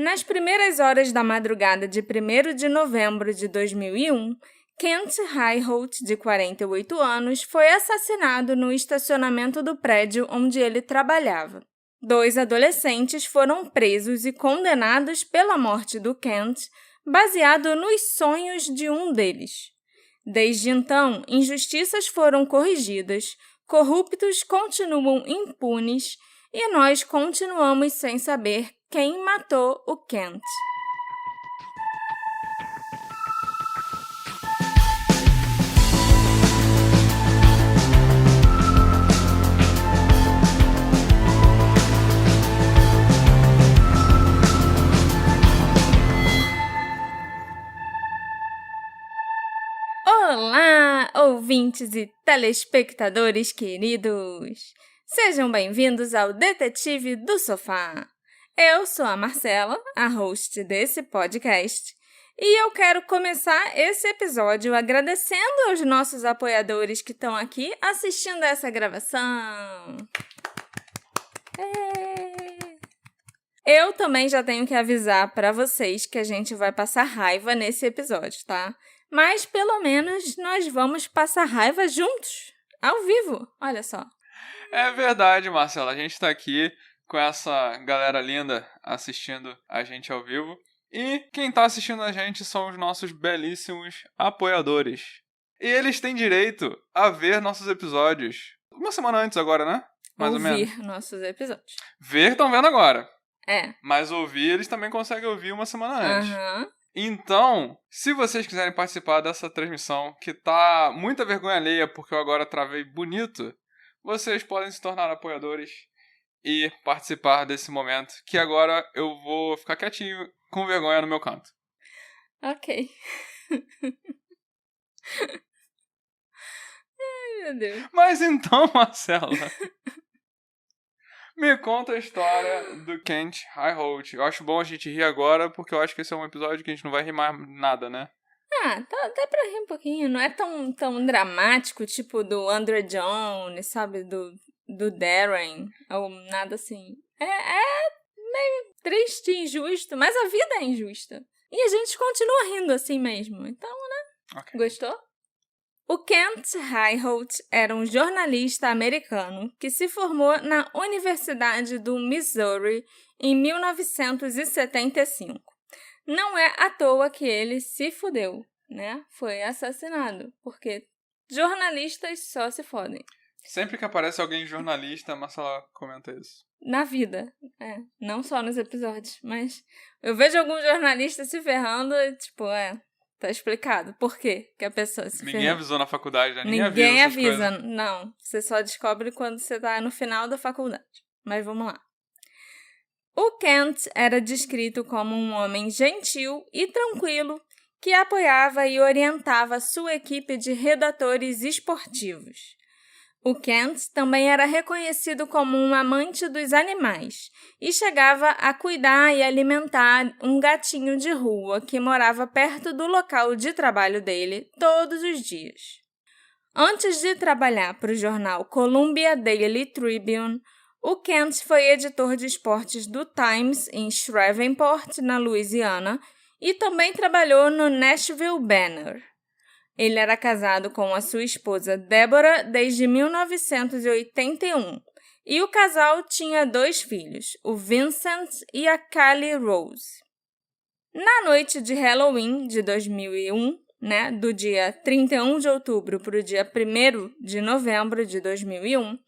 Nas primeiras horas da madrugada de 1º de novembro de 2001, Kent Ryholt, de 48 anos, foi assassinado no estacionamento do prédio onde ele trabalhava. 2 adolescentes foram presos e condenados pela morte do Kent, baseado nos sonhos de um deles. Desde então, injustiças foram corrigidas, corruptos continuam impunes e nós continuamos sem saber quem matou o Kent. Olá, ouvintes e telespectadores queridos! Sejam bem-vindos ao Detetive do Sofá. Eu sou a Marcela, a host desse podcast, e eu quero começar esse episódio agradecendo aos nossos apoiadores que estão aqui assistindo essa gravação. Eu também já tenho que avisar para vocês que a gente vai passar raiva nesse episódio, tá? Mas pelo menos nós vamos passar raiva juntos, ao vivo, olha só. É verdade, Marcela, a gente está aqui com essa galera linda assistindo a gente ao vivo. E quem está assistindo a gente são os nossos belíssimos apoiadores. E eles têm direito a ver nossos episódios uma semana antes agora, né? Mais ou menos. Ouvir nossos episódios. Ver estão vendo agora. É. Mas ouvir, eles também conseguem ouvir uma semana antes. Aham. Então, se vocês quiserem participar dessa transmissão, que tá muita vergonha alheia porque eu agora travei bonito, vocês podem se tornar apoiadores e participar desse momento, que agora eu vou ficar quietinho com vergonha no meu canto. Ok. Ai, meu Deus. Mas então, Marcela, me conta a história do Kent Ryholt. Eu acho bom a gente rir agora, porque eu acho que esse é um episódio que a gente não vai rir mais nada, né? Ah, dá pra rir um pouquinho. Não é tão dramático, tipo do Andrew Jones, sabe? Do Darren, ou nada assim. É meio triste e injusto, mas a vida é injusta. E a gente continua rindo assim mesmo. Então, né? Okay. Gostou? O Kent Ryholt era um jornalista americano que se formou na Universidade do Missouri em 1975. Não é à toa que ele se fudeu, né? Foi assassinado, porque jornalistas só se fodem. Sempre que aparece alguém jornalista, a Marcela comenta isso. Na vida, não só nos episódios, mas eu vejo algum jornalista se ferrando e, tipo, tá explicado por quê que a pessoa se Ninguém ferrou. avisou na faculdade, né? Ninguém avisa. Não, você só descobre quando você tá no final da faculdade. Mas vamos lá. O Kent era descrito como um homem gentil e tranquilo que apoiava e orientava sua equipe de redatores esportivos. O Kent também era reconhecido como um amante dos animais e chegava a cuidar e alimentar um gatinho de rua que morava perto do local de trabalho dele todos os dias. Antes de trabalhar para o jornal Columbia Daily Tribune, o Kent foi editor de esportes do Times em Shreveport, na Louisiana, e também trabalhou no Nashville Banner. Ele era casado com a sua esposa Deborah desde 1981 e o casal tinha 2 filhos, o Vincent e a Callie Rose. Na noite de Halloween de 2001, do dia 31 de outubro para o dia 1º de novembro de 2001,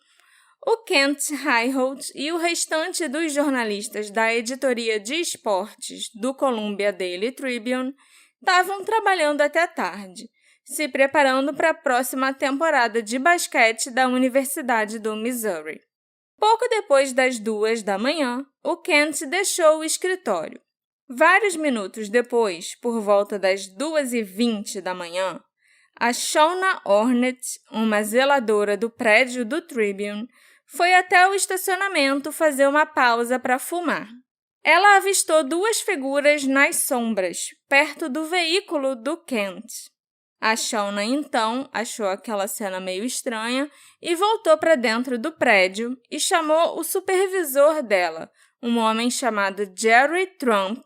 o Kent Ryholt e o restante dos jornalistas da editoria de esportes do Columbia Daily Tribune estavam trabalhando até tarde, se preparando para a próxima temporada de basquete da Universidade do Missouri. Pouco depois das 2 da manhã, o Kent deixou o escritório. Vários minutos depois, por volta das 2h20 da manhã, a Shauna Ornett, uma zeladora do prédio do Tribune, foi até o estacionamento fazer uma pausa para fumar. Ela avistou 2 figuras nas sombras, perto do veículo do Kent. A Shauna, então, achou aquela cena meio estranha e voltou para dentro do prédio e chamou o supervisor dela, um homem chamado Jerry Trump,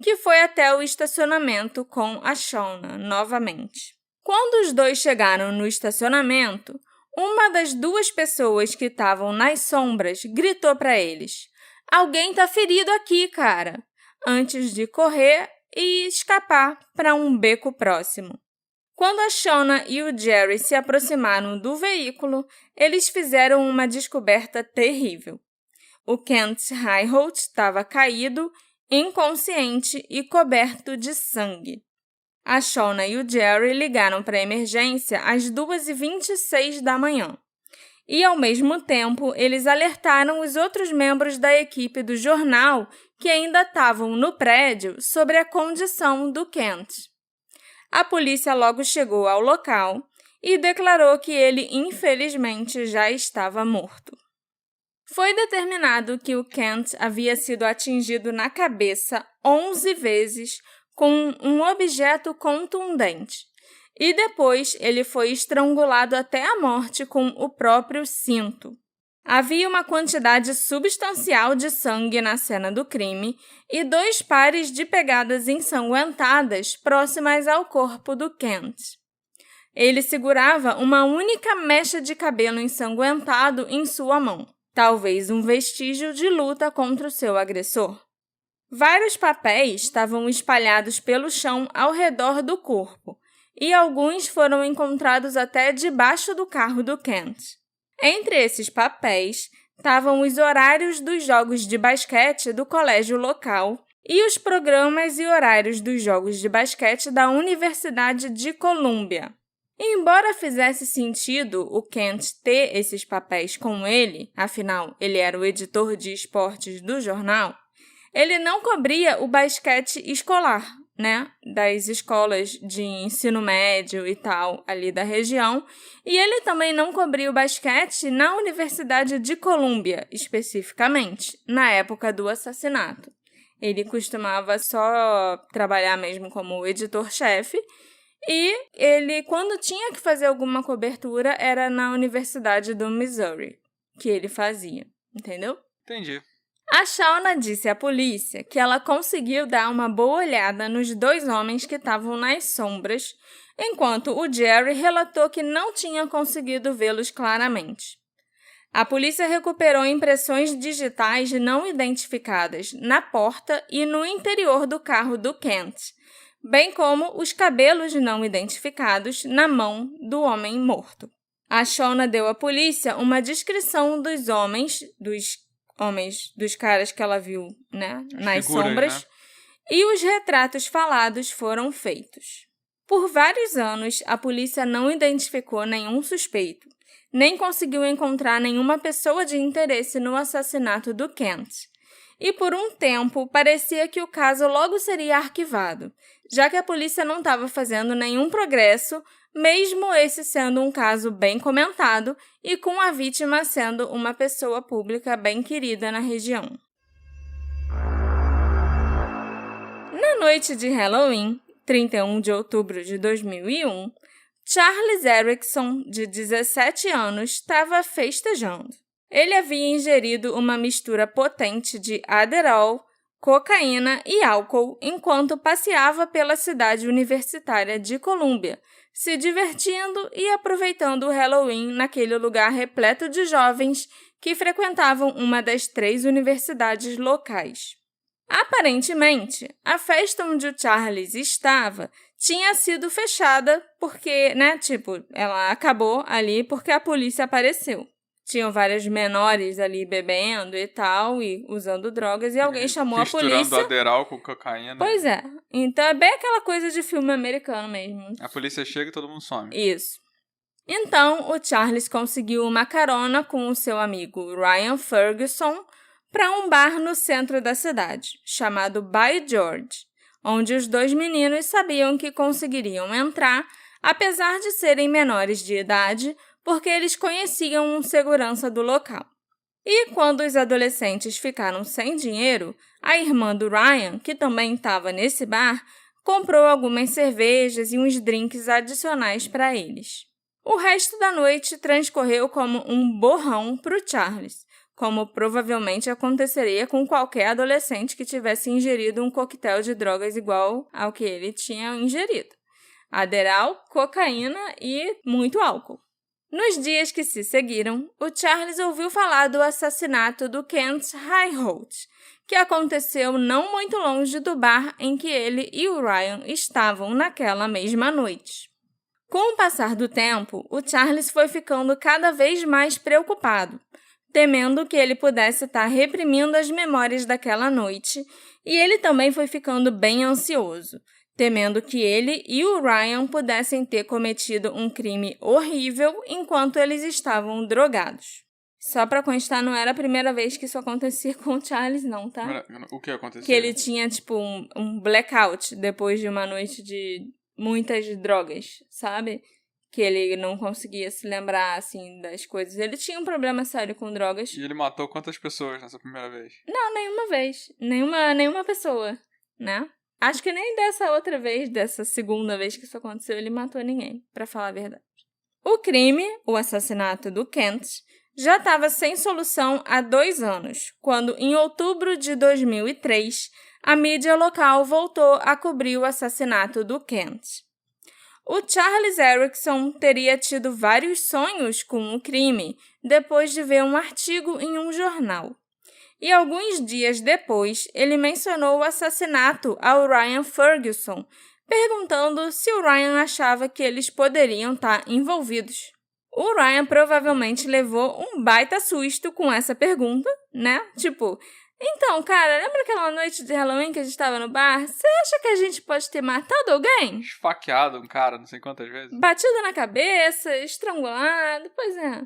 que foi até o estacionamento com a Shauna novamente. Quando os dois chegaram no estacionamento, uma das duas pessoas que estavam nas sombras gritou para eles: "Alguém tá ferido aqui, cara!", antes de correr e escapar para um beco próximo. Quando a Shauna e o Jerry se aproximaram do veículo, eles fizeram uma descoberta terrível. O Kent Ryholt estava caído, inconsciente e coberto de sangue. A Shauna e o Jerry ligaram para a emergência às 2h26 da manhã. E, ao mesmo tempo, eles alertaram os outros membros da equipe do jornal que ainda estavam no prédio sobre a condição do Kent. A polícia logo chegou ao local e declarou que ele, infelizmente, já estava morto. Foi determinado que o Kent havia sido atingido na cabeça 11 vezes com um objeto contundente, e depois ele foi estrangulado até a morte com o próprio cinto. Havia uma quantidade substancial de sangue na cena do crime e 2 pares de pegadas ensanguentadas próximas ao corpo do Kent. Ele segurava uma única mecha de cabelo ensanguentado em sua mão, talvez um vestígio de luta contra o seu agressor. Vários papéis estavam espalhados pelo chão ao redor do corpo, e alguns foram encontrados até debaixo do carro do Kent. Entre esses papéis estavam os horários dos jogos de basquete do colégio local e os programas e horários dos jogos de basquete da Universidade de Colômbia. Embora fizesse sentido o Kent ter esses papéis com ele, afinal, ele era o editor de esportes do jornal, ele não cobria o basquete escolar, das escolas de ensino médio e tal, ali da região, e ele também não cobria o basquete na Universidade de Colômbia, especificamente, na época do assassinato. Ele costumava só trabalhar mesmo como editor-chefe, e ele, quando tinha que fazer alguma cobertura, era na Universidade do Missouri, que ele fazia, entendeu? Entendi. A Shauna disse à polícia que ela conseguiu dar uma boa olhada nos 2 homens que estavam nas sombras, enquanto o Jerry relatou que não tinha conseguido vê-los claramente. A polícia recuperou impressões digitais não identificadas na porta e no interior do carro do Kent, bem como os cabelos não identificados na mão do homem morto. A Shauna deu à polícia uma descrição dos caras que ela viu, nas sombras, e os retratos falados foram feitos. Por vários anos, a polícia não identificou nenhum suspeito, nem conseguiu encontrar nenhuma pessoa de interesse no assassinato do Kent. E por um tempo, parecia que o caso logo seria arquivado, já que a polícia não estava fazendo nenhum progresso, mesmo esse sendo um caso bem comentado e com a vítima sendo uma pessoa pública bem querida na região. Na noite de Halloween, 31 de outubro de 2001, Charles Erickson, de 17 anos, estava festejando. Ele havia ingerido uma mistura potente de Adderall, cocaína e álcool enquanto passeava pela cidade universitária de Colômbia, se divertindo e aproveitando o Halloween naquele lugar repleto de jovens que frequentavam uma das 3 universidades locais. Aparentemente, a festa onde o Charles estava tinha sido fechada porque, ela acabou ali porque a polícia apareceu. Tinham vários menores ali bebendo e tal, e usando drogas, e alguém chamou a polícia. Misturando Adderall com cocaína. Pois é. Então é bem aquela coisa de filme americano mesmo. A polícia chega e todo mundo some. Isso. Então, o Charles conseguiu uma carona com o seu amigo Ryan Ferguson para um bar no centro da cidade, chamado By George, onde os 2 meninos sabiam que conseguiriam entrar, apesar de serem menores de idade, porque eles conheciam um segurança do local. E quando os adolescentes ficaram sem dinheiro, a irmã do Ryan, que também estava nesse bar, comprou algumas cervejas e uns drinks adicionais para eles. O resto da noite transcorreu como um borrão para o Charles, como provavelmente aconteceria com qualquer adolescente que tivesse ingerido um coquetel de drogas igual ao que ele tinha ingerido. Adderall, cocaína e muito álcool. Nos dias que se seguiram, o Charles ouviu falar do assassinato do Kent Highholt, que aconteceu não muito longe do bar em que ele e o Ryan estavam naquela mesma noite. Com o passar do tempo, o Charles foi ficando cada vez mais preocupado, temendo que ele pudesse estar reprimindo as memórias daquela noite, e ele também foi ficando bem ansioso, temendo que ele e o Ryan pudessem ter cometido um crime horrível enquanto eles estavam drogados. Só pra constar, não era a primeira vez que isso acontecia com o Charles, não, tá? O que aconteceu? Que ele tinha, tipo, um blackout depois de uma noite de muitas drogas, sabe? Que ele não conseguia se lembrar, assim, das coisas. Ele tinha um problema sério com drogas. E ele matou quantas pessoas nessa primeira vez? Não, nenhuma vez. Nenhuma pessoa, né? Acho que nem dessa outra vez, dessa segunda vez que isso aconteceu, ele matou ninguém, pra falar a verdade. O crime, o assassinato do Kent, já estava sem solução há 2 anos, quando, em outubro de 2003, a mídia local voltou a cobrir o assassinato do Kent. O Charles Erickson teria tido vários sonhos com o crime depois de ver um artigo em um jornal. E alguns dias depois, ele mencionou o assassinato ao Ryan Ferguson, perguntando se o Ryan achava que eles poderiam estar envolvidos. O Ryan provavelmente levou um baita susto com essa pergunta, né? Tipo, então, cara, lembra aquela noite de Halloween que a gente tava no bar? Você acha que a gente pode ter matado alguém? Esfaqueado um cara, não sei quantas vezes. Batido na cabeça, estrangulado, pois é.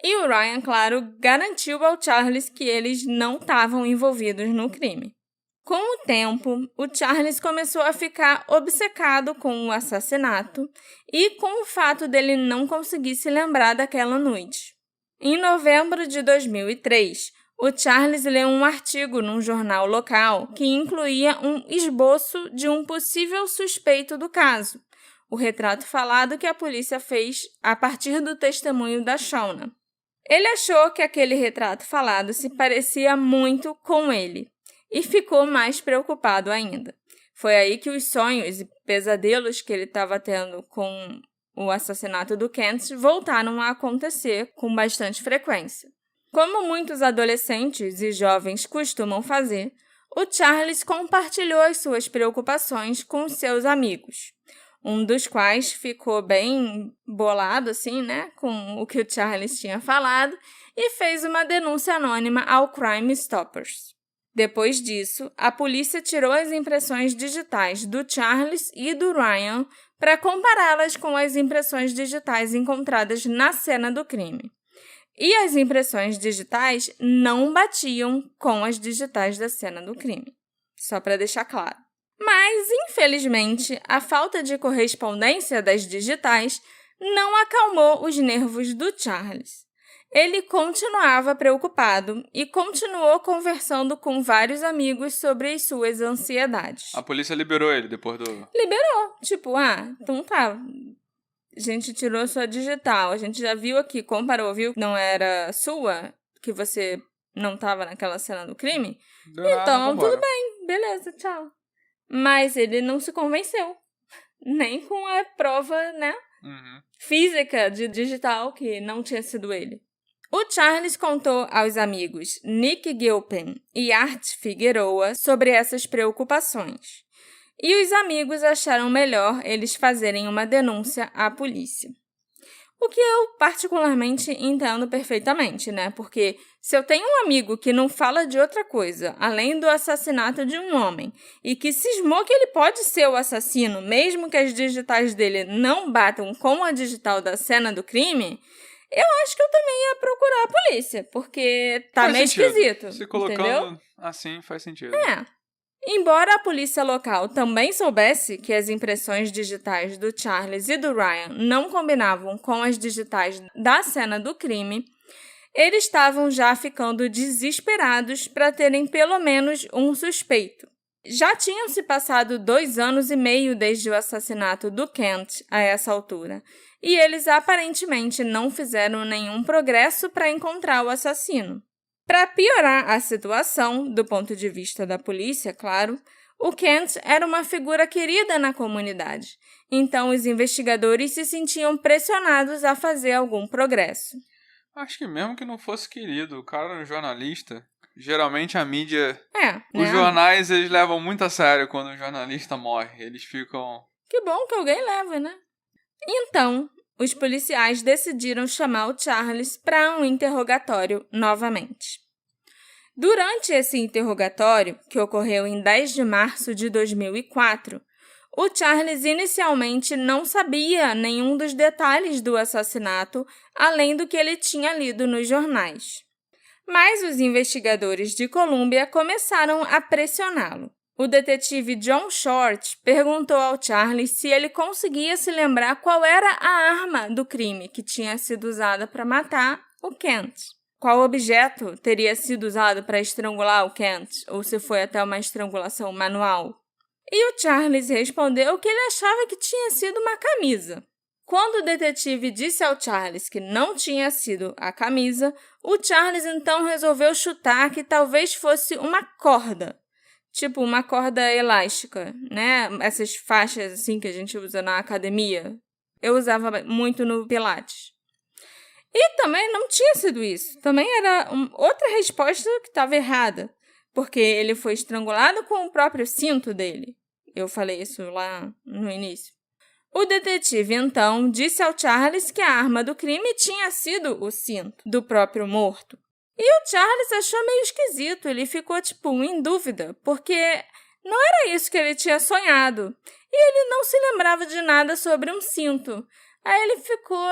E o Ryan, claro, garantiu ao Charles que eles não estavam envolvidos no crime. Com o tempo, o Charles começou a ficar obcecado com o assassinato e com o fato dele não conseguir se lembrar daquela noite. Em novembro de 2003, o Charles leu um artigo num jornal local que incluía um esboço de um possível suspeito do caso, o retrato falado que a polícia fez a partir do testemunho da Shauna. Ele achou que aquele retrato falado se parecia muito com ele e ficou mais preocupado ainda. Foi aí que os sonhos e pesadelos que ele estava tendo com o assassinato do Kent voltaram a acontecer com bastante frequência. Como muitos adolescentes e jovens costumam fazer, o Charles compartilhou as suas preocupações com seus amigos, um dos quais ficou bem bolado, assim, né, com o que o Charles tinha falado e fez uma denúncia anônima ao Crime Stoppers. Depois disso, a polícia tirou as impressões digitais do Charles e do Ryan para compará-las com as impressões digitais encontradas na cena do crime. E as impressões digitais não batiam com as digitais da cena do crime. Só para deixar claro. Mas, infelizmente, a falta de correspondência das digitais não acalmou os nervos do Charles. Ele continuava preocupado e continuou conversando com vários amigos sobre as suas ansiedades. A polícia liberou ele depois do... Liberou. Tipo, então tá. A gente tirou sua digital. A gente já viu aqui, comparou, viu? Não era sua, que você não estava naquela cena do crime. Então, tudo bem. Beleza, tchau. Mas ele não se convenceu. Nem com a prova, né? Física de digital que não tinha sido ele. O Charles contou aos amigos Nick Gilpin e Art Figueroa sobre essas preocupações. E os amigos acharam melhor eles fazerem uma denúncia à polícia. O que eu particularmente entendo perfeitamente, né? Porque se eu tenho um amigo que não fala de outra coisa, além do assassinato de um homem, e que cismou que ele pode ser o assassino, mesmo que as digitais dele não batam com a digital da cena do crime, eu acho que eu também ia procurar a polícia, porque tá meio esquisito. Se colocando entendeu? assim, faz sentido. Embora a polícia local também soubesse que as impressões digitais do Charles e do Ryan não combinavam com as digitais da cena do crime, eles estavam já ficando desesperados para terem pelo menos um suspeito. Já tinham se passado 2 anos e meio desde o assassinato do Kent a essa altura, e eles aparentemente não fizeram nenhum progresso para encontrar o assassino. Para piorar a situação, do ponto de vista da polícia, claro, o Kent era uma figura querida na comunidade, então os investigadores se sentiam pressionados a fazer algum progresso. Acho que mesmo que não fosse querido, o cara era um jornalista. Geralmente a mídia... Os né? jornais, eles levam muito a sério quando um jornalista morre. Eles ficam... Que bom que alguém leva, né? Então, os policiais decidiram chamar o Charles para um interrogatório novamente. Durante esse interrogatório, que ocorreu em 10 de março de 2004, o Charles inicialmente não sabia nenhum dos detalhes do assassinato, além do que ele tinha lido nos jornais. Mas os investigadores de Colômbia começaram a pressioná-lo. O detetive John Short perguntou ao Charles se ele conseguia se lembrar qual era a arma do crime que tinha sido usada para matar o Kent. Qual objeto teria sido usado para estrangular o Kent, ou se foi até uma estrangulação manual? E o Charles respondeu que ele achava que tinha sido uma camisa. Quando o detetive disse ao Charles que não tinha sido a camisa, o Charles então resolveu chutar que talvez fosse uma corda. Tipo uma corda elástica, né? Essas faixas assim que a gente usa na academia. Eu usava muito no Pilates. E também não tinha sido isso. Também era outra resposta que estava errada. Porque ele foi estrangulado com o próprio cinto dele. Eu falei isso lá no início. O detetive, então, disse ao Charles que a arma do crime tinha sido o cinto do próprio morto. E o Charles achou meio esquisito. Ele ficou, em dúvida, porque não era isso que ele tinha sonhado. E ele não se lembrava de nada sobre um cinto. Aí ele ficou...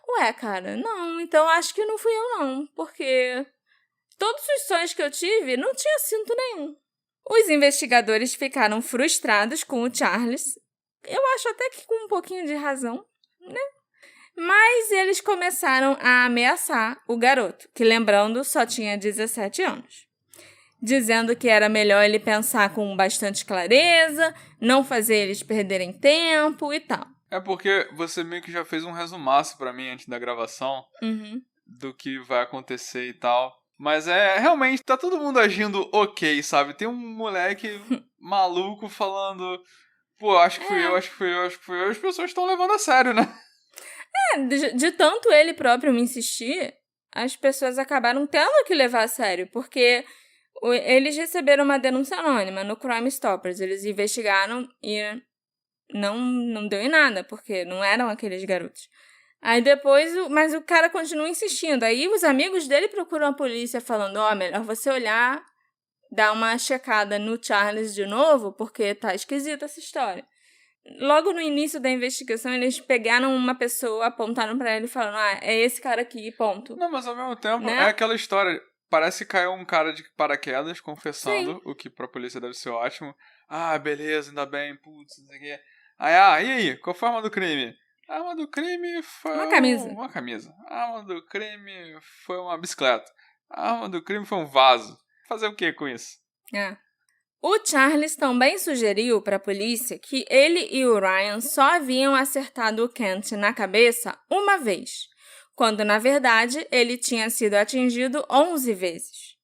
Ué, cara, não, então acho que não fui eu não, porque todos os sonhos que eu tive não tinha cinto nenhum. Os investigadores ficaram frustrados com o Charles, eu acho até que com um pouquinho de razão, né? Mas eles começaram a ameaçar o garoto, que, lembrando, só tinha 17 anos. Dizendo que era melhor ele pensar com bastante clareza, não fazer eles perderem tempo e tal. É porque você meio que já fez um resumaço pra mim antes da gravação do que vai acontecer e tal. Mas realmente, tá todo mundo agindo ok, sabe? Tem um moleque maluco falando, pô, acho que fui eu, acho que fui eu, acho que fui eu. As pessoas estão levando a sério, né? De tanto ele próprio me insistir, as pessoas acabaram tendo que levar a sério, porque eles receberam uma denúncia anônima no Crime Stoppers. Eles investigaram e não deu em nada, porque não eram aqueles garotos. Aí depois, mas o cara continua insistindo. Aí os amigos dele procuram a polícia falando, melhor você olhar, dar uma checada no Charles de novo, porque tá esquisita essa história. Logo no início da investigação, eles pegaram uma pessoa, apontaram pra ele e falaram, é esse cara aqui, ponto. Não, mas ao mesmo tempo, né? É aquela história, parece que caiu um cara de paraquedas confessando, Sim. o que pra polícia deve ser ótimo. Beleza, ainda bem, putz, não sei o quê. Aí, e aí, qual foi a arma do crime? A arma do crime foi uma camisa. Uma camisa. A arma do crime foi uma bicicleta. A arma do crime foi um vaso. Fazer o que com isso? O Charles também sugeriu para a polícia que ele e o Ryan só haviam acertado o Kent na cabeça uma vez, quando, na verdade, ele tinha sido atingido 11 vezes.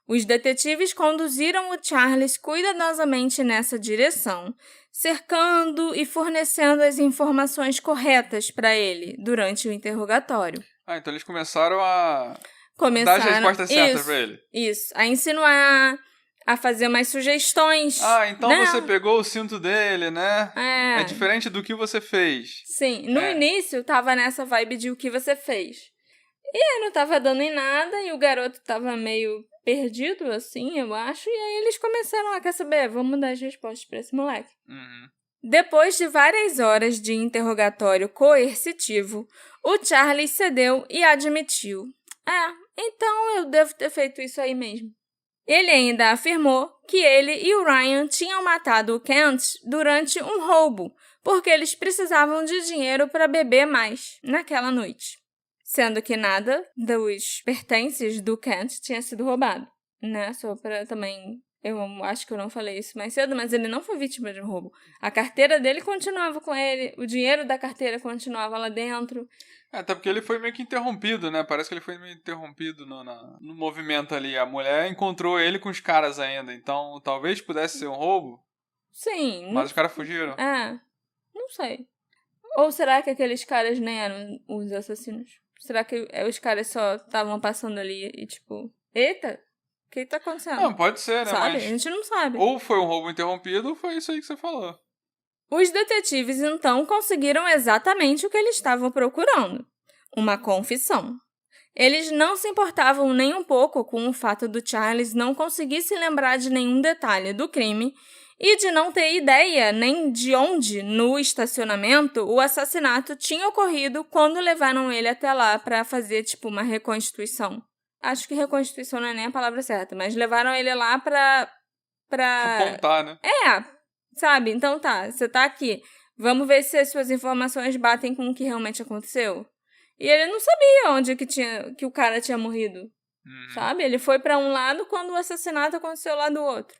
Os detetives conduziram o Charles cuidadosamente nessa direção, cercando e fornecendo as informações corretas para ele durante o interrogatório. Então eles começaram a dar as respostas certas para ele. Isso, a insinuar, a fazer umas sugestões. Então né? Você pegou o cinto dele, né? É diferente do que você fez. Sim, no início tava nessa vibe de o que você fez. E aí não tava dando em nada e o garoto tava meio perdido, assim, eu acho. E aí eles começaram quer saber, vamos dar as respostas pra esse moleque. Depois de várias horas de interrogatório coercitivo, o Charlie cedeu e admitiu. Então eu devo ter feito isso aí mesmo. Ele ainda afirmou que ele e o Ryan tinham matado o Kent durante um roubo, porque eles precisavam de dinheiro para beber mais naquela noite. Sendo que nada dos pertences do Kent tinha sido roubado, né? Só para também Eu acho que eu não falei isso mais cedo, mas ele não foi vítima de um roubo. A carteira dele continuava com ele, o dinheiro da carteira continuava lá dentro. Até porque ele foi meio que interrompido, né? Parece que ele foi meio interrompido no movimento ali. A mulher encontrou ele com os caras ainda, então talvez pudesse ser um roubo. Sim. Mas os caras fugiram. Não sei. Ou será que aqueles caras nem eram os assassinos? Será que os caras só estavam passando ali e tipo... Eita, o que tá acontecendo? Não, pode ser, né? Sabe? Mas A gente não sabe. ou foi um roubo interrompido ou foi isso aí que você falou. Os detetives, então, conseguiram exatamente o que eles estavam procurando. Uma confissão. Eles não se importavam nem um pouco com o fato do Charles não conseguir se lembrar de nenhum detalhe do crime e de não ter ideia nem de onde, no estacionamento, o assassinato tinha ocorrido quando levaram ele até lá para fazer, tipo, uma reconstituição. Acho que reconstituição não é nem a palavra certa, mas levaram ele lá pra... Apontar, né? Sabe? Então tá, você tá aqui. Vamos ver se as suas informações batem com o que realmente aconteceu. E ele não sabia onde que o cara tinha morrido. Sabe? Ele foi pra um lado quando o assassinato aconteceu lá do outro.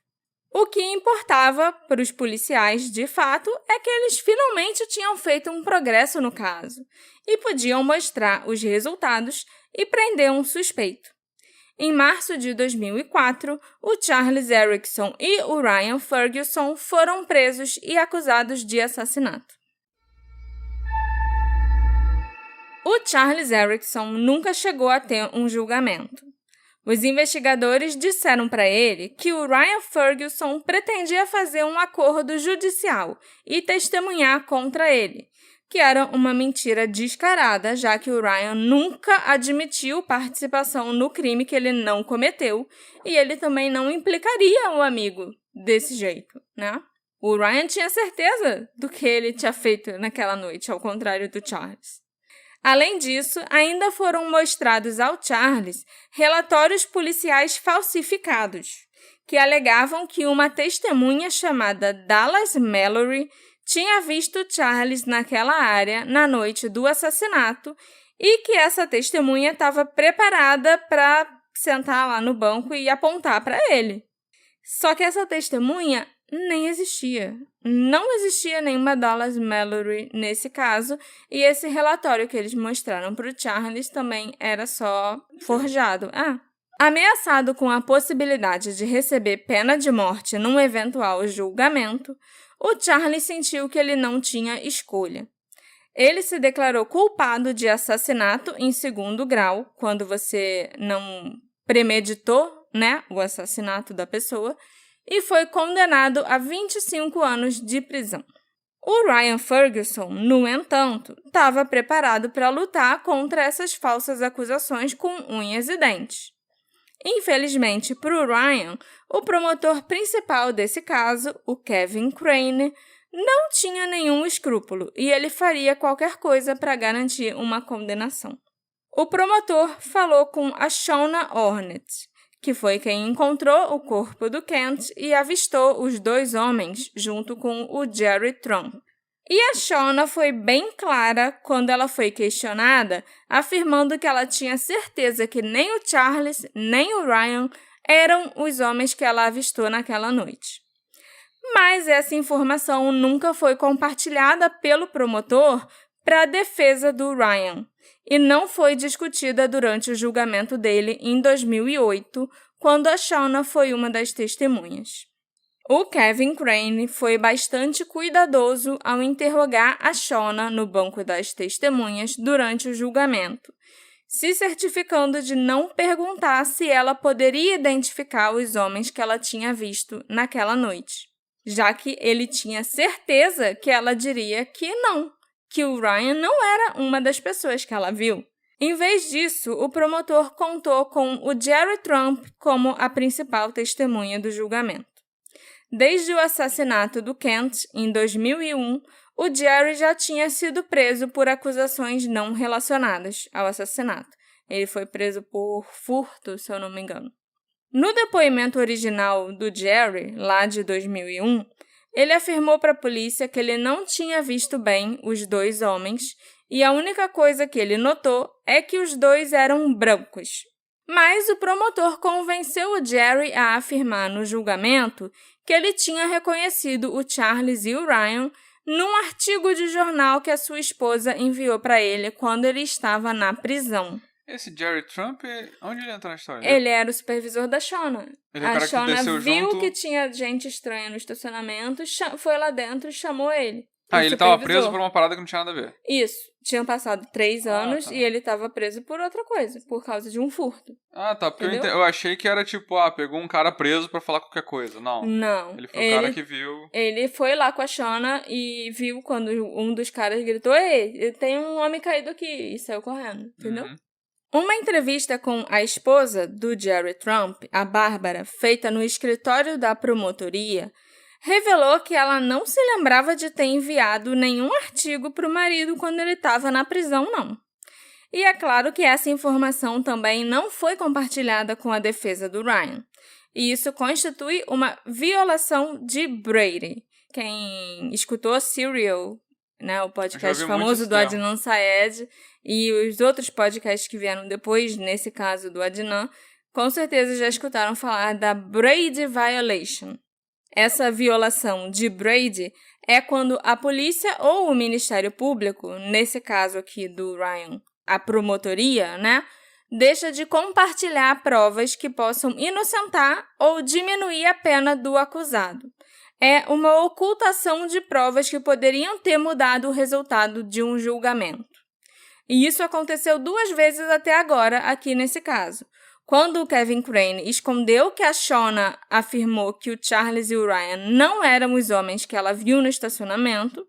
O que importava para os policiais, de fato, é que eles finalmente tinham feito um progresso no caso e podiam mostrar os resultados e prender um suspeito. Em março de 2004, o Charles Erickson e o Ryan Ferguson foram presos e acusados de assassinato. O Charles Erickson nunca chegou a ter um julgamento. Os investigadores disseram para ele que o Ryan Ferguson pretendia fazer um acordo judicial e testemunhar contra ele, que era uma mentira descarada, já que o Ryan nunca admitiu participação no crime que ele não cometeu e ele também não implicaria o amigo desse jeito, né? O Ryan tinha certeza do que ele tinha feito naquela noite, ao contrário do Charles. Além disso, ainda foram mostrados ao Charles relatórios policiais falsificados, que alegavam que uma testemunha chamada Dallas Mallory tinha visto Charles naquela área na noite do assassinato e que essa testemunha estava preparada para sentar lá no banco e apontar para ele. Só que essa testemunha nem existia. Não existia nenhuma Dallas Mallory nesse caso, e esse relatório que eles mostraram para o Charles também era só forjado. Ameaçado com a possibilidade de receber pena de morte num eventual julgamento, o Charles sentiu que ele não tinha escolha. Ele se declarou culpado de assassinato em 2º grau, quando você não premeditou, né, o assassinato da pessoa, e foi condenado a 25 anos de prisão. O Ryan Ferguson, no entanto, estava preparado para lutar contra essas falsas acusações com unhas e dentes. Infelizmente para o Ryan, o promotor principal desse caso, o Kevin Crane, não tinha nenhum escrúpulo e ele faria qualquer coisa para garantir uma condenação. O promotor falou com a Shawna Ornett, que foi quem encontrou o corpo do Kent e avistou os 2 homens junto com o Jerry Trump. E a Shawna foi bem clara quando ela foi questionada, afirmando que ela tinha certeza que nem o Charles nem o Ryan eram os homens que ela avistou naquela noite. Mas essa informação nunca foi compartilhada pelo promotor para a defesa do Ryan e não foi discutida durante o julgamento dele em 2008, quando a Shawna foi uma das testemunhas. O Kevin Crane foi bastante cuidadoso ao interrogar a Shawna no banco das testemunhas durante o julgamento, se certificando de não perguntar se ela poderia identificar os homens que ela tinha visto naquela noite, já que ele tinha certeza que ela diria que não, que o Ryan não era uma das pessoas que ela viu. Em vez disso, o promotor contou com o Jerry Trump como a principal testemunha do julgamento. Desde o assassinato do Kent, em 2001, o Jerry já tinha sido preso por acusações não relacionadas ao assassinato. Ele foi preso por furto, se eu não me engano. No depoimento original do Jerry, lá de 2001, ele afirmou para a polícia que ele não tinha visto bem os 2 homens e a única coisa que ele notou é que os 2 eram brancos. Mas o promotor convenceu o Jerry a afirmar no julgamento que ele tinha reconhecido o Charles e o Ryan num artigo de jornal que a sua esposa enviou para ele quando ele estava na prisão. Esse Jerry Trump, onde ele entra na história? Ele era o supervisor da Shona. Ele é o cara A Shona que desceu viu junto... que tinha gente estranha no estacionamento, foi lá dentro e chamou ele. Ele tava preso por uma parada que não tinha nada a ver. Isso. Tinham passado 3 anos tá. e ele tava preso por outra coisa, por causa de um furto. Tá. Porque eu achei que era tipo, pegou um cara preso pra falar qualquer coisa. Não. Não. Ele foi o cara que viu... Ele foi lá com a Shona e viu quando um dos caras gritou: "Ei, tem um homem caído aqui", e saiu correndo, entendeu? Uhum. Uma entrevista com a esposa do Jerry Trump, a Bárbara, feita no escritório da promotoria, revelou que ela não se lembrava de ter enviado nenhum artigo para o marido quando ele estava na prisão, não. E é claro que essa informação também não foi compartilhada com a defesa do Ryan. E isso constitui uma violação de Brady. Quem escutou Serial, né, o podcast famoso do Adnan Syed, e os outros podcasts que vieram depois, nesse caso do Adnan, com certeza já escutaram falar da Brady Violation. Essa violação de Brady é quando a polícia ou o Ministério Público, nesse caso aqui do Ryan, a promotoria, né, deixa de compartilhar provas que possam inocentar ou diminuir a pena do acusado. É uma ocultação de provas que poderiam ter mudado o resultado de um julgamento. E isso aconteceu 2 vezes até agora, aqui nesse caso. Quando o Kevin Crane escondeu que a Shona afirmou que o Charles e o Ryan não eram os homens que ela viu no estacionamento,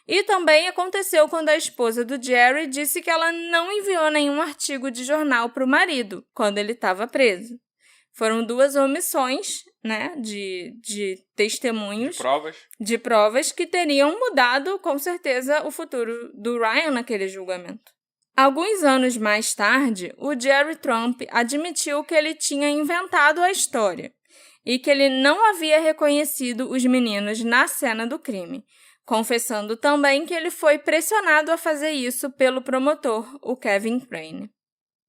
e também aconteceu quando a esposa do Jerry disse que ela não enviou nenhum artigo de jornal para o marido, quando ele estava preso. Foram 2 omissões, né, de testemunhos, de provas que teriam mudado, com certeza, o futuro do Ryan naquele julgamento. Alguns anos mais tarde, o Jerry Trump admitiu que ele tinha inventado a história e que ele não havia reconhecido os meninos na cena do crime, confessando também que ele foi pressionado a fazer isso pelo promotor, o Kevin Crane.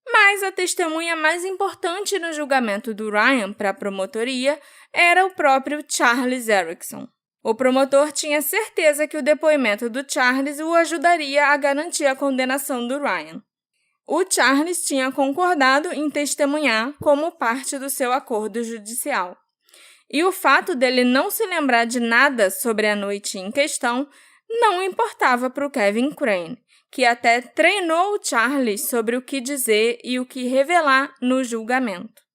Mas a testemunha mais importante no julgamento do Ryan para a promotoria era o próprio Charles Erickson. O promotor tinha certeza que o depoimento do Charles o ajudaria a garantir a condenação do Ryan. O Charles tinha concordado em testemunhar como parte do seu acordo judicial. E o fato dele não se lembrar de nada sobre a noite em questão não importava para o Kevin Crane, que até treinou o Charles sobre o que dizer e o que revelar no julgamento.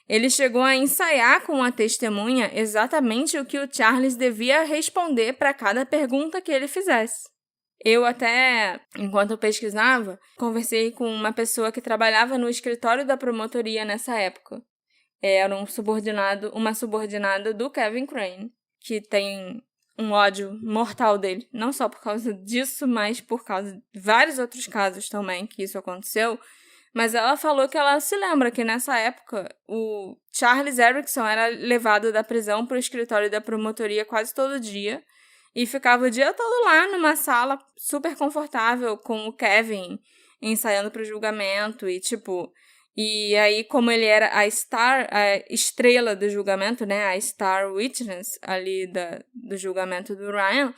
Ele chegou a ensaiar com a testemunha exatamente o que o Charles devia responder para cada pergunta que ele fizesse. Eu até, enquanto eu pesquisava, conversei com uma pessoa que trabalhava no escritório da promotoria nessa época. Era uma subordinada do Kevin Crane, que tem um ódio mortal dele. Não só por causa disso, mas por causa de vários outros casos também que isso aconteceu. Mas ela falou que ela se lembra que nessa época o Charles Erickson era levado da prisão para o escritório da promotoria quase todo dia e ficava o dia todo lá numa sala super confortável com o Kevin ensaiando para o julgamento e aí como ele era a estrela do julgamento, né, a star witness ali do julgamento do Ryan,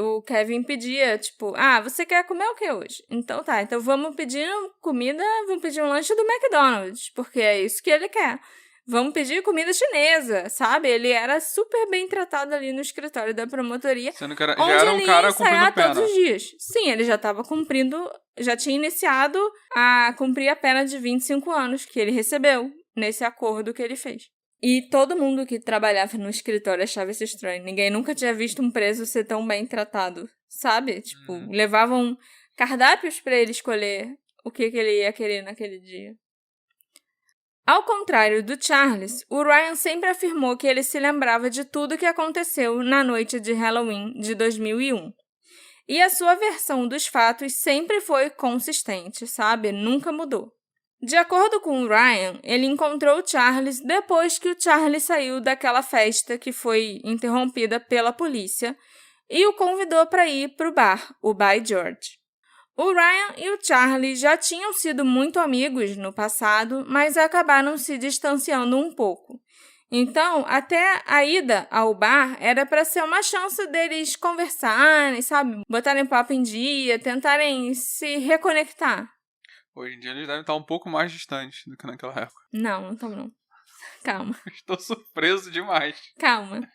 o Kevin pedia, você quer comer o que hoje? Então tá, então vamos pedir comida, vamos pedir um lanche do McDonald's, porque é isso que ele quer. Vamos pedir comida chinesa, sabe? Ele era super bem tratado ali no escritório da promotoria. Sendo que já era um cara cumprindo pena. Todos os dias. Sim, ele já estava já tinha iniciado a cumprir a pena de 25 anos que ele recebeu nesse acordo que ele fez. E todo mundo que trabalhava no escritório achava isso estranho. Ninguém nunca tinha visto um preso ser tão bem tratado, sabe? Levavam cardápios para ele escolher o que ele ia querer naquele dia. Ao contrário do Charles, o Ryan sempre afirmou que ele se lembrava de tudo que aconteceu na noite de Halloween de 2001. E a sua versão dos fatos sempre foi consistente, sabe? Nunca mudou. De acordo com o Ryan, ele encontrou o Charles depois que o Charles saiu daquela festa que foi interrompida pela polícia e o convidou para ir para o bar, o By George. O Ryan e o Charlie já tinham sido muito amigos no passado, mas acabaram se distanciando um pouco. Então, até a ida ao bar era para ser uma chance deles conversarem, sabe? Botarem papo em dia, tentarem se reconectar. Hoje em dia eles devem estar um pouco mais distantes do que naquela época. Não estão não. Calma. Estou surpreso demais. Calma.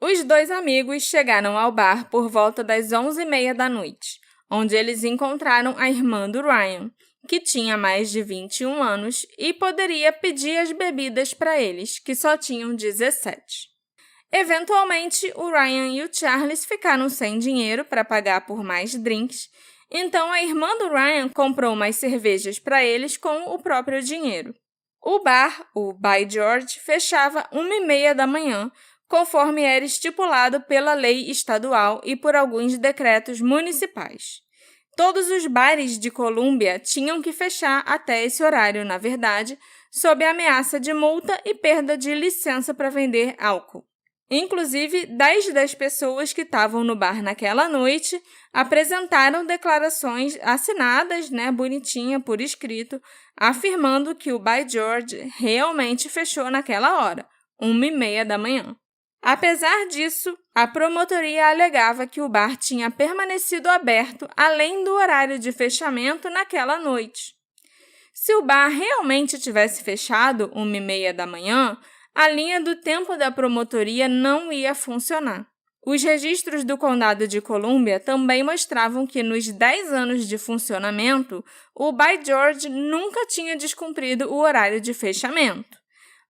Os dois amigos chegaram ao bar por volta das 11h30 da noite, onde eles encontraram a irmã do Ryan, que tinha mais de 21 anos e poderia pedir as bebidas para eles, que só tinham 17. Eventualmente, o Ryan e o Charles ficaram sem dinheiro para pagar por mais drinks, então a irmã do Ryan comprou umas cervejas para eles com o próprio dinheiro. O bar, o By George, fechava 1h30 da manhã, conforme era estipulado pela lei estadual e por alguns decretos municipais. Todos os bares de Colômbia tinham que fechar até esse horário, na verdade, sob a ameaça de multa e perda de licença para vender álcool. Inclusive, 10 das pessoas que estavam no bar naquela noite apresentaram declarações assinadas, bonitinha, por escrito, afirmando que o By George realmente fechou naquela hora, 1h30 da manhã. Apesar disso, a promotoria alegava que o bar tinha permanecido aberto além do horário de fechamento naquela noite. Se o bar realmente tivesse fechado 1h30 da manhã, a linha do tempo da promotoria não ia funcionar. Os registros do Condado de Colômbia também mostravam que nos 10 anos de funcionamento, o By George nunca tinha descumprido o horário de fechamento.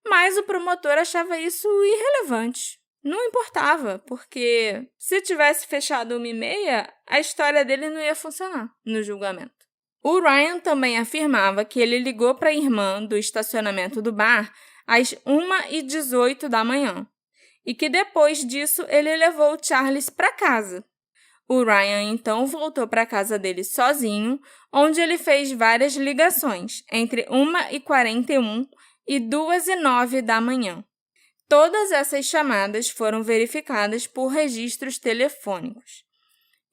Mas o promotor achava isso irrelevante. Não importava, porque se tivesse fechado 1h30, a história dele não ia funcionar no julgamento. O Ryan também afirmava que ele ligou para a irmã do estacionamento do bar às 1h18 da manhã e que depois disso ele levou o Charles para casa. O Ryan então voltou para a casa dele sozinho, onde ele fez várias ligações entre 1h41 e 2h09 da manhã. Todas essas chamadas foram verificadas por registros telefônicos.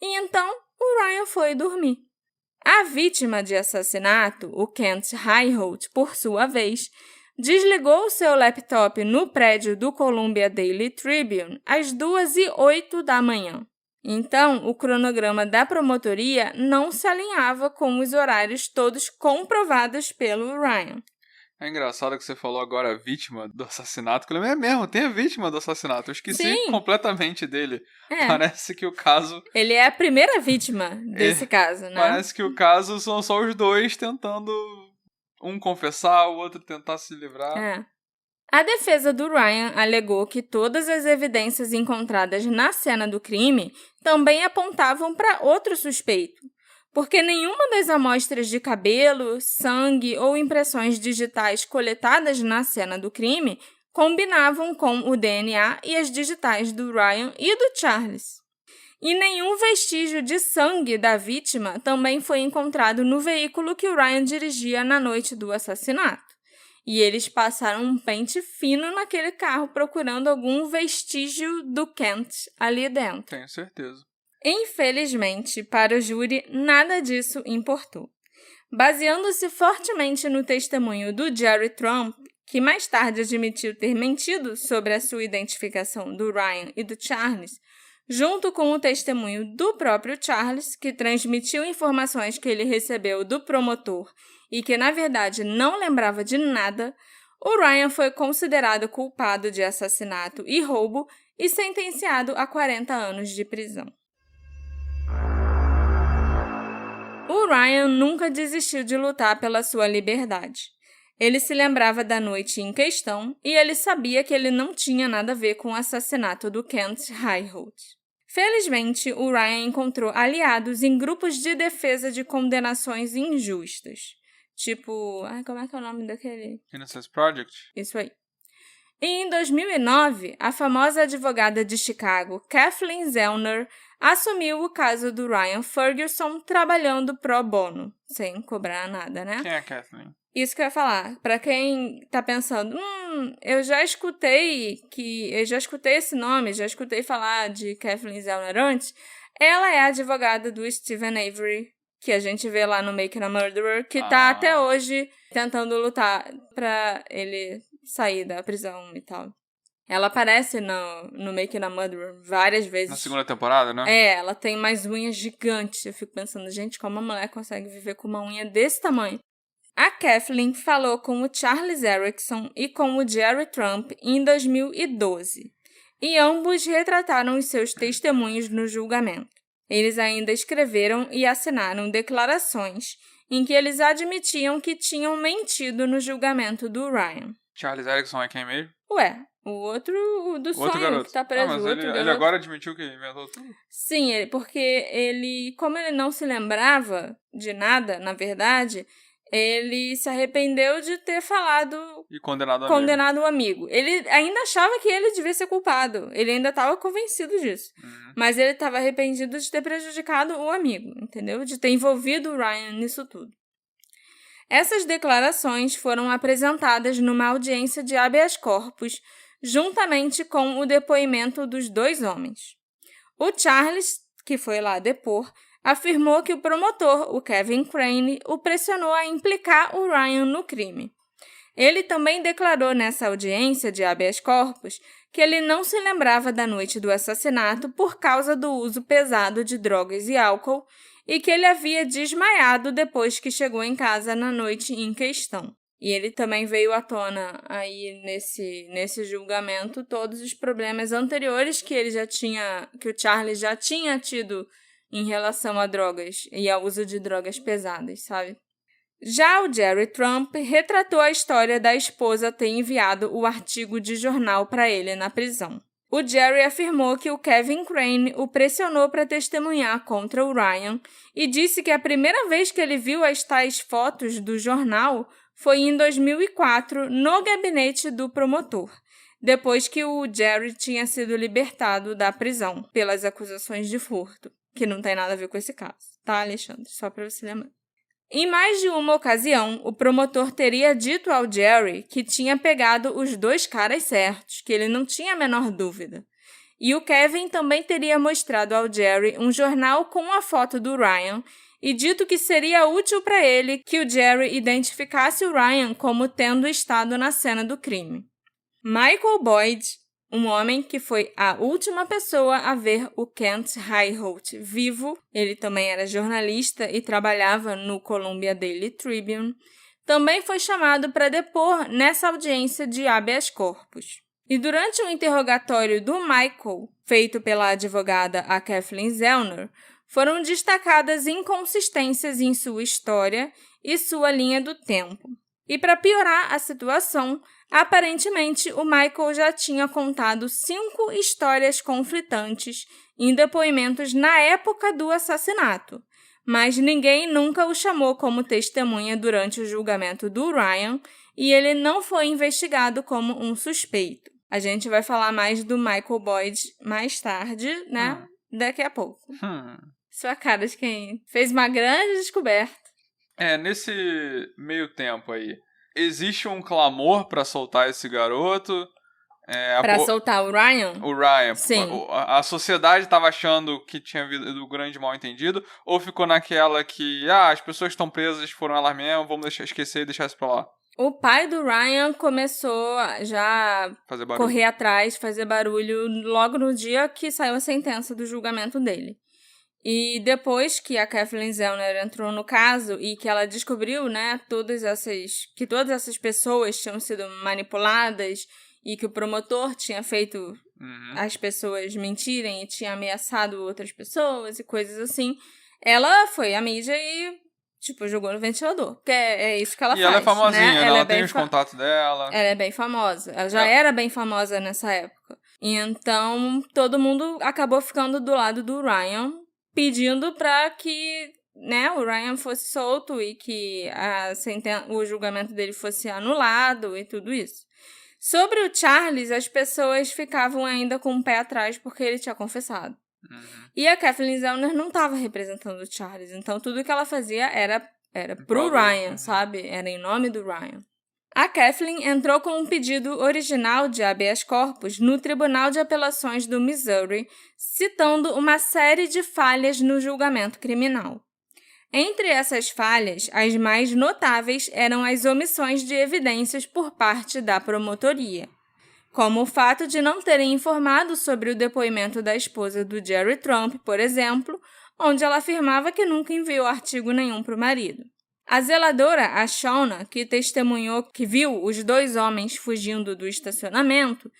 E então, o Ryan foi dormir. A vítima de assassinato, o Kent Highholt, por sua vez, desligou seu laptop no prédio do Columbia Daily Tribune às 2h08 da manhã. Então, o cronograma da promotoria não se alinhava com os horários todos comprovados pelo Ryan. É engraçado que você falou agora vítima do assassinato, que eu lembrei mesmo, tem a vítima do assassinato. Eu esqueci completamente dele. Parece que o caso... Ele é a primeira vítima desse caso, né? Parece que o caso são só os dois tentando um confessar, o outro tentar se livrar. A defesa do Ryan alegou que todas as evidências encontradas na cena do crime também apontavam para outro suspeito, porque nenhuma das amostras de cabelo, sangue ou impressões digitais coletadas na cena do crime combinavam com o DNA e as digitais do Ryan e do Charles. E nenhum vestígio de sangue da vítima também foi encontrado no veículo que o Ryan dirigia na noite do assassinato. E eles passaram um pente fino naquele carro procurando algum vestígio do Kent ali dentro. Tenho certeza. Infelizmente, para o júri, nada disso importou. Baseando-se fortemente no testemunho do Jerry Trump, que mais tarde admitiu ter mentido sobre a sua identificação do Ryan e do Charles, junto com o testemunho do próprio Charles, que transmitiu informações que ele recebeu do promotor e que, na verdade, não lembrava de nada, o Ryan foi considerado culpado de assassinato e roubo e sentenciado a 40 anos de prisão. O Ryan nunca desistiu de lutar pela sua liberdade. Ele se lembrava da noite em questão e ele sabia que ele não tinha nada a ver com o assassinato do Kent Highholt. Felizmente, o Ryan encontrou aliados em grupos de defesa de condenações injustas. Tipo, como é que é o nome daquele? Innocence Project? Isso aí. E em 2009, a famosa advogada de Chicago, Kathleen Zellner, assumiu o caso do Ryan Ferguson trabalhando pro bono, sem cobrar nada, né? Quem é a Kathleen? Isso que eu ia falar. Para quem tá pensando, eu já escutei esse nome, já escutei falar de Kathleen Zellner antes, ela é a advogada do Stephen Avery, que a gente vê lá no Making a Murderer, que tá até hoje tentando lutar pra ele sair da prisão e tal. Ela aparece no Making a Murderer várias vezes. Na segunda temporada, né? Ela tem mais unhas gigantes. Eu fico pensando, gente, como a mulher consegue viver com uma unha desse tamanho? A Kathleen falou com o Charles Erickson e com o Jerry Trump em 2012. E ambos retrataram os seus testemunhos no julgamento. Eles ainda escreveram e assinaram declarações em que eles admitiam que tinham mentido no julgamento do Ryan. Charles Erickson é quem mesmo? Ué, o outro, o do Outro sonho, garoto. que tá preso. Mas ele agora admitiu que inventou tudo? Sim, porque ele, como ele não se lembrava de nada, na verdade, ele se arrependeu de ter falado... E condenado o amigo. Ele ainda achava que ele devia ser culpado. Ele ainda estava convencido disso. Mas ele estava arrependido de ter prejudicado o amigo, entendeu? De ter envolvido o Ryan nisso tudo. Essas declarações foram apresentadas numa audiência de habeas corpus, juntamente com o depoimento dos 2 homens. O Charles, que foi lá depor, afirmou que o promotor, o Kevin Crane, o pressionou a implicar o Ryan no crime. Ele também declarou nessa audiência de habeas corpus que ele não se lembrava da noite do assassinato por causa do uso pesado de drogas e álcool e que ele havia desmaiado depois que chegou em casa na noite em questão. E ele também veio à tona aí nesse julgamento todos os problemas anteriores que o Charles já tinha tido em relação a drogas e ao uso de drogas pesadas, sabe? Já o Jerry Trump retratou a história da esposa ter enviado o artigo de jornal para ele na prisão. O Jerry afirmou que o Kevin Crane o pressionou para testemunhar contra o Ryan e disse que a primeira vez que ele viu as tais fotos do jornal foi em 2004 no gabinete do promotor, depois que o Jerry tinha sido libertado da prisão pelas acusações de furto, que não tem nada a ver com esse caso, tá, Alexandre? Só para você lembrar. Em mais de uma ocasião, o promotor teria dito ao Jerry que tinha pegado os 2 caras certos, que ele não tinha a menor dúvida. E o Kevin também teria mostrado ao Jerry um jornal com a foto do Ryan e dito que seria útil para ele que o Jerry identificasse o Ryan como tendo estado na cena do crime. Michael Boyd, um homem que foi a última pessoa a ver o Kent Highholt vivo, ele também era jornalista e trabalhava no Columbia Daily Tribune, também foi chamado para depor nessa audiência de habeas corpus. E durante o interrogatório do Michael, feito pela advogada a Kathleen Zellner, foram destacadas inconsistências em sua história e sua linha do tempo. E para piorar a situação, aparentemente o Michael já tinha contado 5 histórias conflitantes em depoimentos na época do assassinato, mas ninguém nunca o chamou como testemunha durante o julgamento do Ryan e ele não foi investigado como um suspeito. A gente vai falar mais do Michael Boyd mais tarde, né? Daqui a pouco. Sua cara de quem fez uma grande descoberta. Nesse meio tempo aí, existe um clamor pra soltar esse garoto? Pra soltar o Ryan? O Ryan. Sim. A sociedade tava achando que tinha havido um grande mal-entendido? Ou ficou naquela que, as pessoas que estão presas foram elas mesmas, vamos esquecer e deixar isso pra lá? O pai do Ryan começou a já correr atrás, fazer barulho, logo no dia que saiu a sentença do julgamento dele. E depois que a Kathleen Zellner entrou no caso e que ela descobriu, né, que todas essas pessoas tinham sido manipuladas e que o promotor tinha feito as pessoas mentirem e tinha ameaçado outras pessoas e coisas assim, ela foi à mídia e, jogou no ventilador. Porque é isso que ela faz. E ela é famosinha, né? Ela tem os contatos dela. Ela é bem famosa. Ela já era bem famosa nessa época. E então, todo mundo acabou ficando do lado do Ryan, pedindo para que, né, o Ryan fosse solto e que o julgamento dele fosse anulado e tudo isso. Sobre o Charles, as pessoas ficavam ainda com o pé atrás porque ele tinha confessado. E a Kathleen Zellner não estava representando o Charles, então tudo que ela fazia era pro Ryan, sabe? Era em nome do Ryan. A Kathleen entrou com um pedido original de habeas corpus no Tribunal de Apelações do Missouri, citando uma série de falhas no julgamento criminal. Entre essas falhas, as mais notáveis eram as omissões de evidências por parte da promotoria, como o fato de não terem informado sobre o depoimento da esposa do Jerry Trump, por exemplo, onde ela afirmava que nunca enviou artigo nenhum para o marido. A zeladora, a Shauna, que testemunhou que viu os 2 homens fugindo do estacionamento,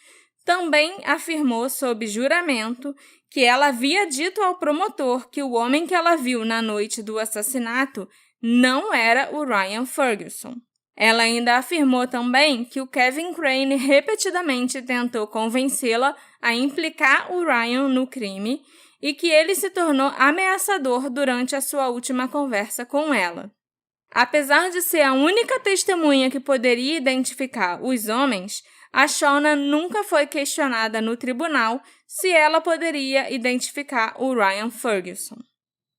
também afirmou sob juramento que ela havia dito ao promotor que o homem que ela viu na noite do assassinato não era o Ryan Ferguson. Ela ainda afirmou também que o Kevin Crane repetidamente tentou convencê-la a implicar o Ryan no crime e que ele se tornou ameaçador durante a sua última conversa com ela. Apesar de ser a única testemunha que poderia identificar os homens, a Shauna nunca foi questionada no tribunal se ela poderia identificar o Ryan Ferguson.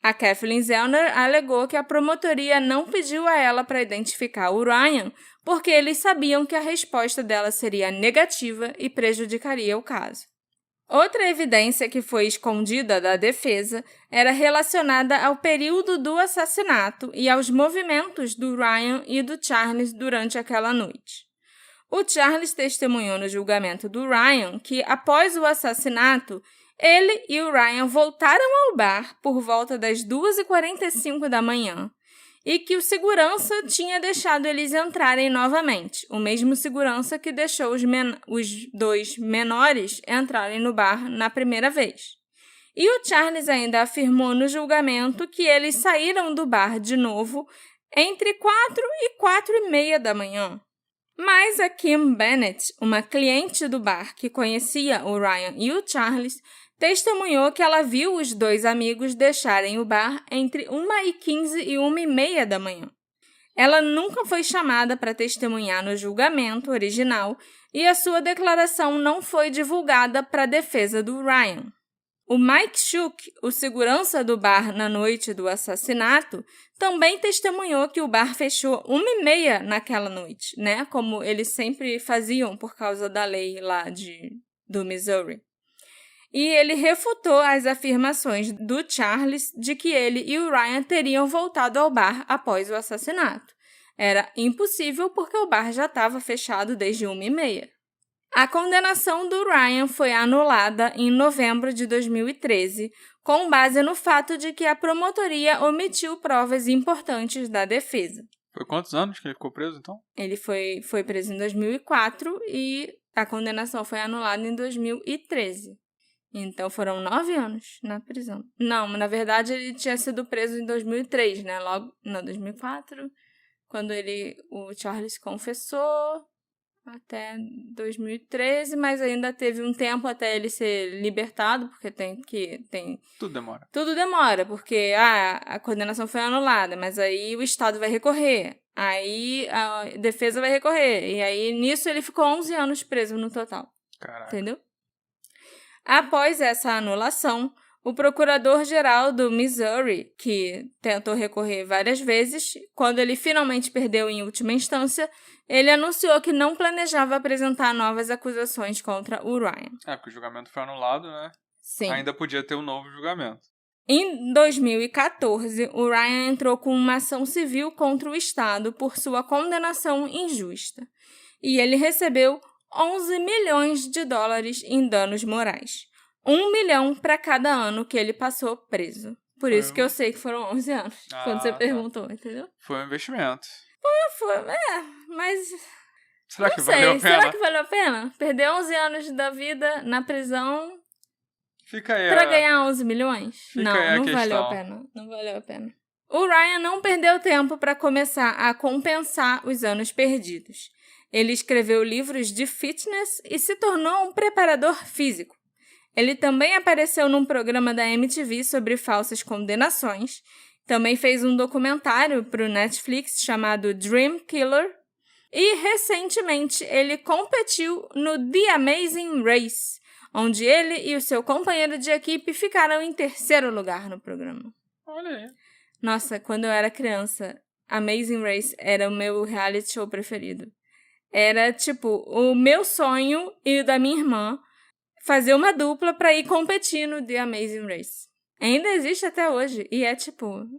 A Kathleen Zellner alegou que a promotoria não pediu a ela para identificar o Ryan porque eles sabiam que a resposta dela seria negativa e prejudicaria o caso. Outra evidência que foi escondida da defesa era relacionada ao período do assassinato e aos movimentos do Ryan e do Charles durante aquela noite. O Charles testemunhou no julgamento do Ryan que, após o assassinato, ele e o Ryan voltaram ao bar por volta das 2h45 da manhã e que o segurança tinha deixado eles entrarem novamente, o mesmo segurança que deixou os 2 menores entrarem no bar na primeira vez. E o Charles ainda afirmou no julgamento que eles saíram do bar de novo entre 4 e 4h30 da manhã. Mas a Kim Bennett, uma cliente do bar que conhecia o Ryan e o Charles, testemunhou que ela viu os 2 amigos deixarem o bar entre 1h15 e 1h30 da manhã. Ela nunca foi chamada para testemunhar no julgamento original e a sua declaração não foi divulgada para a defesa do Ryan. O Mike Shook, o segurança do bar na noite do assassinato, também testemunhou que o bar fechou 1h30 naquela noite, né? Como eles sempre faziam por causa da lei lá do Missouri. E ele refutou as afirmações do Charles de que ele e o Ryan teriam voltado ao bar após o assassinato. Era impossível porque o bar já estava fechado desde 1h30. A condenação do Ryan foi anulada em novembro de 2013, com base no fato de que a promotoria omitiu provas importantes da defesa. Foi quantos anos que ele ficou preso, então? Ele foi preso em 2004 e a condenação foi anulada em 2013. Então, foram 9 anos na prisão. Não, na verdade, ele tinha sido preso em 2003, né? Logo, não, 2004, quando o Charles confessou, até 2013, mas ainda teve um tempo até ele ser libertado, porque tem... Tudo demora. Tudo demora, porque a condenação foi anulada, mas aí o Estado vai recorrer, aí a defesa vai recorrer, e aí nisso ele ficou 11 anos preso no total. Caraca. Entendeu? Após essa anulação, o procurador-geral do Missouri, que tentou recorrer várias vezes, quando ele finalmente perdeu em última instância, ele anunciou que não planejava apresentar novas acusações contra o Ryan. Porque o julgamento foi anulado, né? Sim. Ainda podia ter um novo julgamento. Em 2014, o Ryan entrou com uma ação civil contra o Estado por sua condenação injusta. E ele recebeu $11 milhões em danos morais. 1 milhão para cada ano que ele passou preso. Por isso que eu sei que foram 11 anos, quando você perguntou, entendeu? Foi um investimento. Mas... Será que valeu a pena? Será que valeu a pena? Perder 11 anos da vida na prisão Fica aí pra ganhar 11 milhões? Fica aí não valeu a pena. Não valeu a pena. O Ryan não perdeu tempo para começar a compensar os anos perdidos. Ele escreveu livros de fitness e se tornou um preparador físico. Ele também apareceu num programa da MTV sobre falsas condenações. Também fez um documentário para o Netflix chamado Dream Killer. E, recentemente, ele competiu no The Amazing Race, onde ele e o seu companheiro de equipe ficaram em 3º lugar no programa. Olha aí. Nossa, quando eu era criança, Amazing Race era o meu reality show preferido. Era, tipo, o meu sonho e o da minha irmã fazer uma dupla para ir competir no The Amazing Race. Ainda existe até hoje. E é,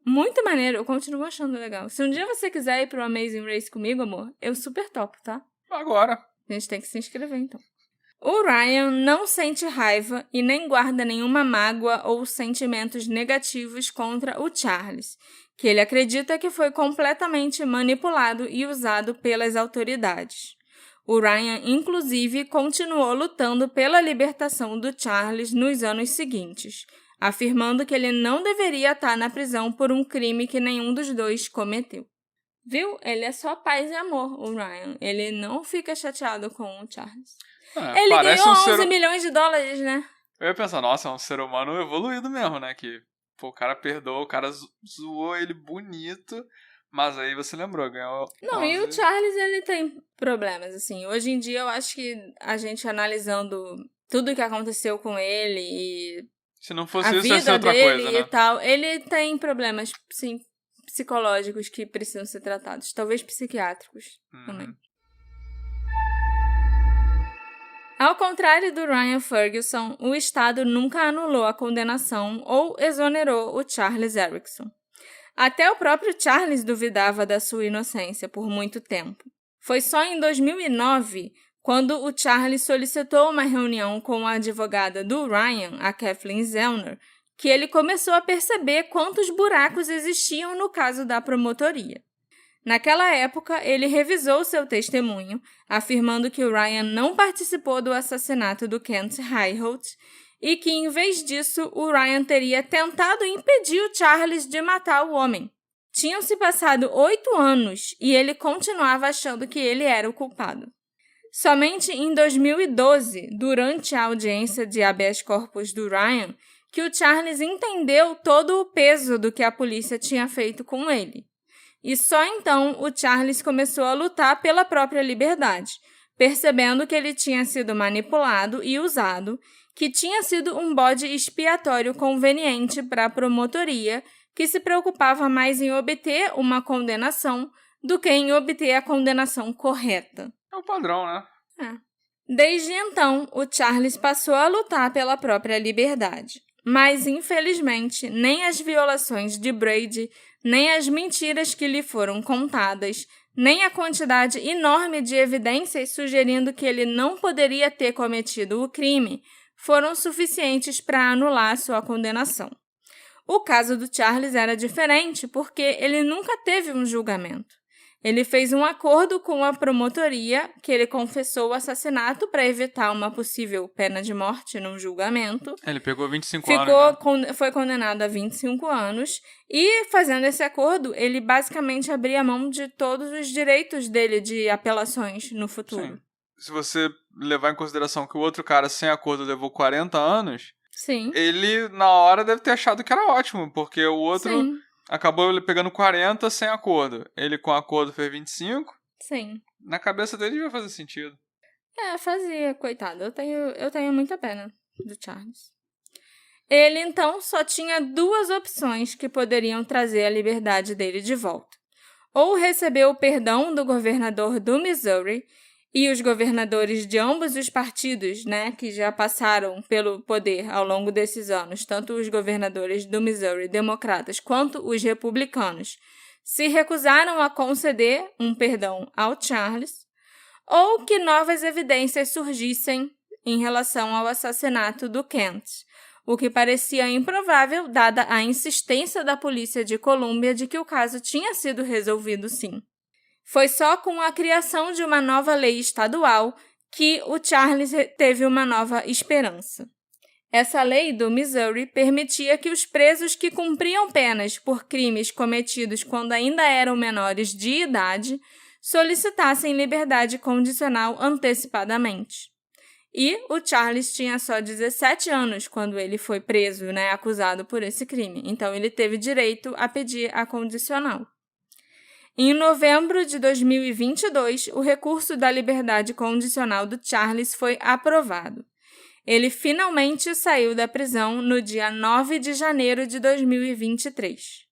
muito maneiro. Eu continuo achando legal. Se um dia você quiser ir pro Amazing Race comigo, amor, eu super topo, tá? Agora. A gente tem que se inscrever, então. O Ryan não sente raiva e nem guarda nenhuma mágoa ou sentimentos negativos contra o Charles, que ele acredita que foi completamente manipulado e usado pelas autoridades. O Ryan, inclusive, continuou lutando pela libertação do Charles nos anos seguintes, afirmando que ele não deveria estar na prisão por um crime que nenhum dos dois cometeu. Viu? Ele é só paz e amor, o Ryan. Ele não fica chateado com o Charles. Ele ganhou 11 milhões de dólares, né? Eu ia pensar, nossa, é um ser humano evoluído mesmo, né? Que o cara perdoou, o cara zoou ele bonito, mas aí você lembrou, ganhou... Não, 11... e o Charles, ele tem problemas, assim. Hoje em dia, eu acho que a gente analisando tudo o que aconteceu com ele e... Se não fosse isso, ia ser outra coisa, né? E tal, ele tem problemas, sim, psicológicos que precisam ser tratados. Talvez psiquiátricos também. Ao contrário do Ryan Ferguson, o Estado nunca anulou a condenação ou exonerou o Charles Erickson. Até o próprio Charles duvidava da sua inocência por muito tempo. Foi só em 2009, quando o Charles solicitou uma reunião com a advogada do Ryan, a Kathleen Zellner, que ele começou a perceber quantos buracos existiam no caso da promotoria. Naquela época, ele revisou seu testemunho, afirmando que o Ryan não participou do assassinato do Kent Ryholt e que, em vez disso, o Ryan teria tentado impedir o Charles de matar o homem. Tinham-se passado 8 anos e ele continuava achando que ele era o culpado. Somente em 2012, durante a audiência de habeas corpus do Ryan, que o Charles entendeu todo o peso do que a polícia tinha feito com ele. E só então o Charles começou a lutar pela própria liberdade, percebendo que ele tinha sido manipulado e usado, que tinha sido um bode expiatório conveniente para a promotoria, que se preocupava mais em obter uma condenação do que em obter a condenação correta. É o padrão, né? Desde então, o Charles passou a lutar pela própria liberdade. Mas, infelizmente, nem as violações de Brady, nem as mentiras que lhe foram contadas, nem a quantidade enorme de evidências sugerindo que ele não poderia ter cometido o crime foram suficientes para anular sua condenação. O caso do Charles era diferente porque ele nunca teve um julgamento. Ele fez um acordo com a promotoria, que ele confessou o assassinato para evitar uma possível pena de morte num julgamento. Ele pegou 25 anos. Né? Foi condenado a 25 anos. E, fazendo esse acordo, ele basicamente abria mão de todos os direitos dele de apelações no futuro. Sim. Se você levar em consideração que o outro cara sem acordo levou 40 anos, sim, ele, na hora, deve ter achado que era ótimo, porque o outro... Sim. Acabou ele pegando 40 sem acordo. Ele com acordo fez 25. Sim. Na cabeça dele ia fazer sentido. Fazia, coitado. Eu tenho muita pena do Charles. Ele, então, só tinha 2 opções que poderiam trazer a liberdade dele de volta. Ou receber o perdão do governador do Missouri e os governadores de ambos os partidos, né, que já passaram pelo poder ao longo desses anos, tanto os governadores do Missouri democratas quanto os republicanos, se recusaram a conceder um perdão ao Charles, ou que novas evidências surgissem em relação ao assassinato do Kent, o que parecia improvável dada a insistência da polícia de Colômbia de que o caso tinha sido resolvido sim. Foi só com a criação de uma nova lei estadual que o Charles teve uma nova esperança. Essa lei do Missouri permitia que os presos que cumpriam penas por crimes cometidos quando ainda eram menores de idade solicitassem liberdade condicional antecipadamente. E o Charles tinha só 17 anos quando ele foi preso, acusado por esse crime. Então, ele teve direito a pedir a condicional. Em novembro de 2022, o recurso da liberdade condicional do Charles foi aprovado. Ele finalmente saiu da prisão no dia 9 de janeiro de 2023.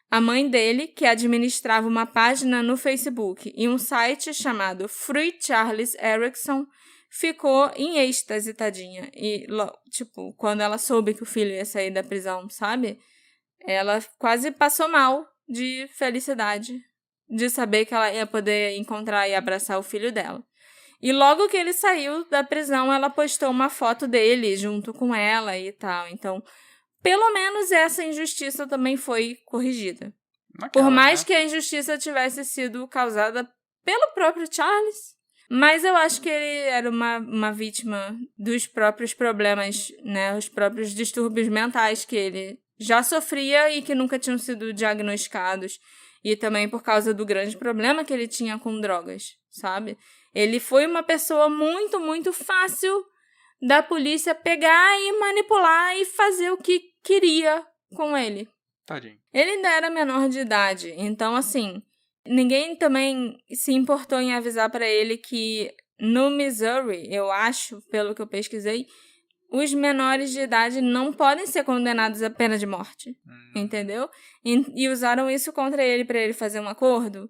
A mãe dele, que administrava uma página no Facebook e um site chamado Free Charles Erickson, ficou em êxtase, tadinha. E, tipo, quando ela soube que o filho ia sair da prisão, sabe? Ela quase passou mal de felicidade de saber que ela ia poder encontrar e abraçar o filho dela. E logo que ele saiu da prisão, ela postou uma foto dele junto com ela e tal. Então, pelo menos essa injustiça também foi corrigida. Por mais que a injustiça tivesse sido causada pelo próprio Charles, mas eu acho que ele era uma vítima dos próprios problemas, né? Os próprios distúrbios mentais que ele já sofria e que nunca tinham sido diagnosticados. E também por causa do grande problema que ele tinha com drogas, sabe? Ele foi uma pessoa muito, muito fácil da polícia pegar e manipular e fazer o que queria com ele. Tadinho. Ele ainda era menor de idade, então, assim, ninguém também se importou em avisar pra ele que no Missouri, eu acho, pelo que eu pesquisei, os menores de idade não podem ser condenados à pena de morte, entendeu? E usaram isso contra ele pra ele fazer um acordo,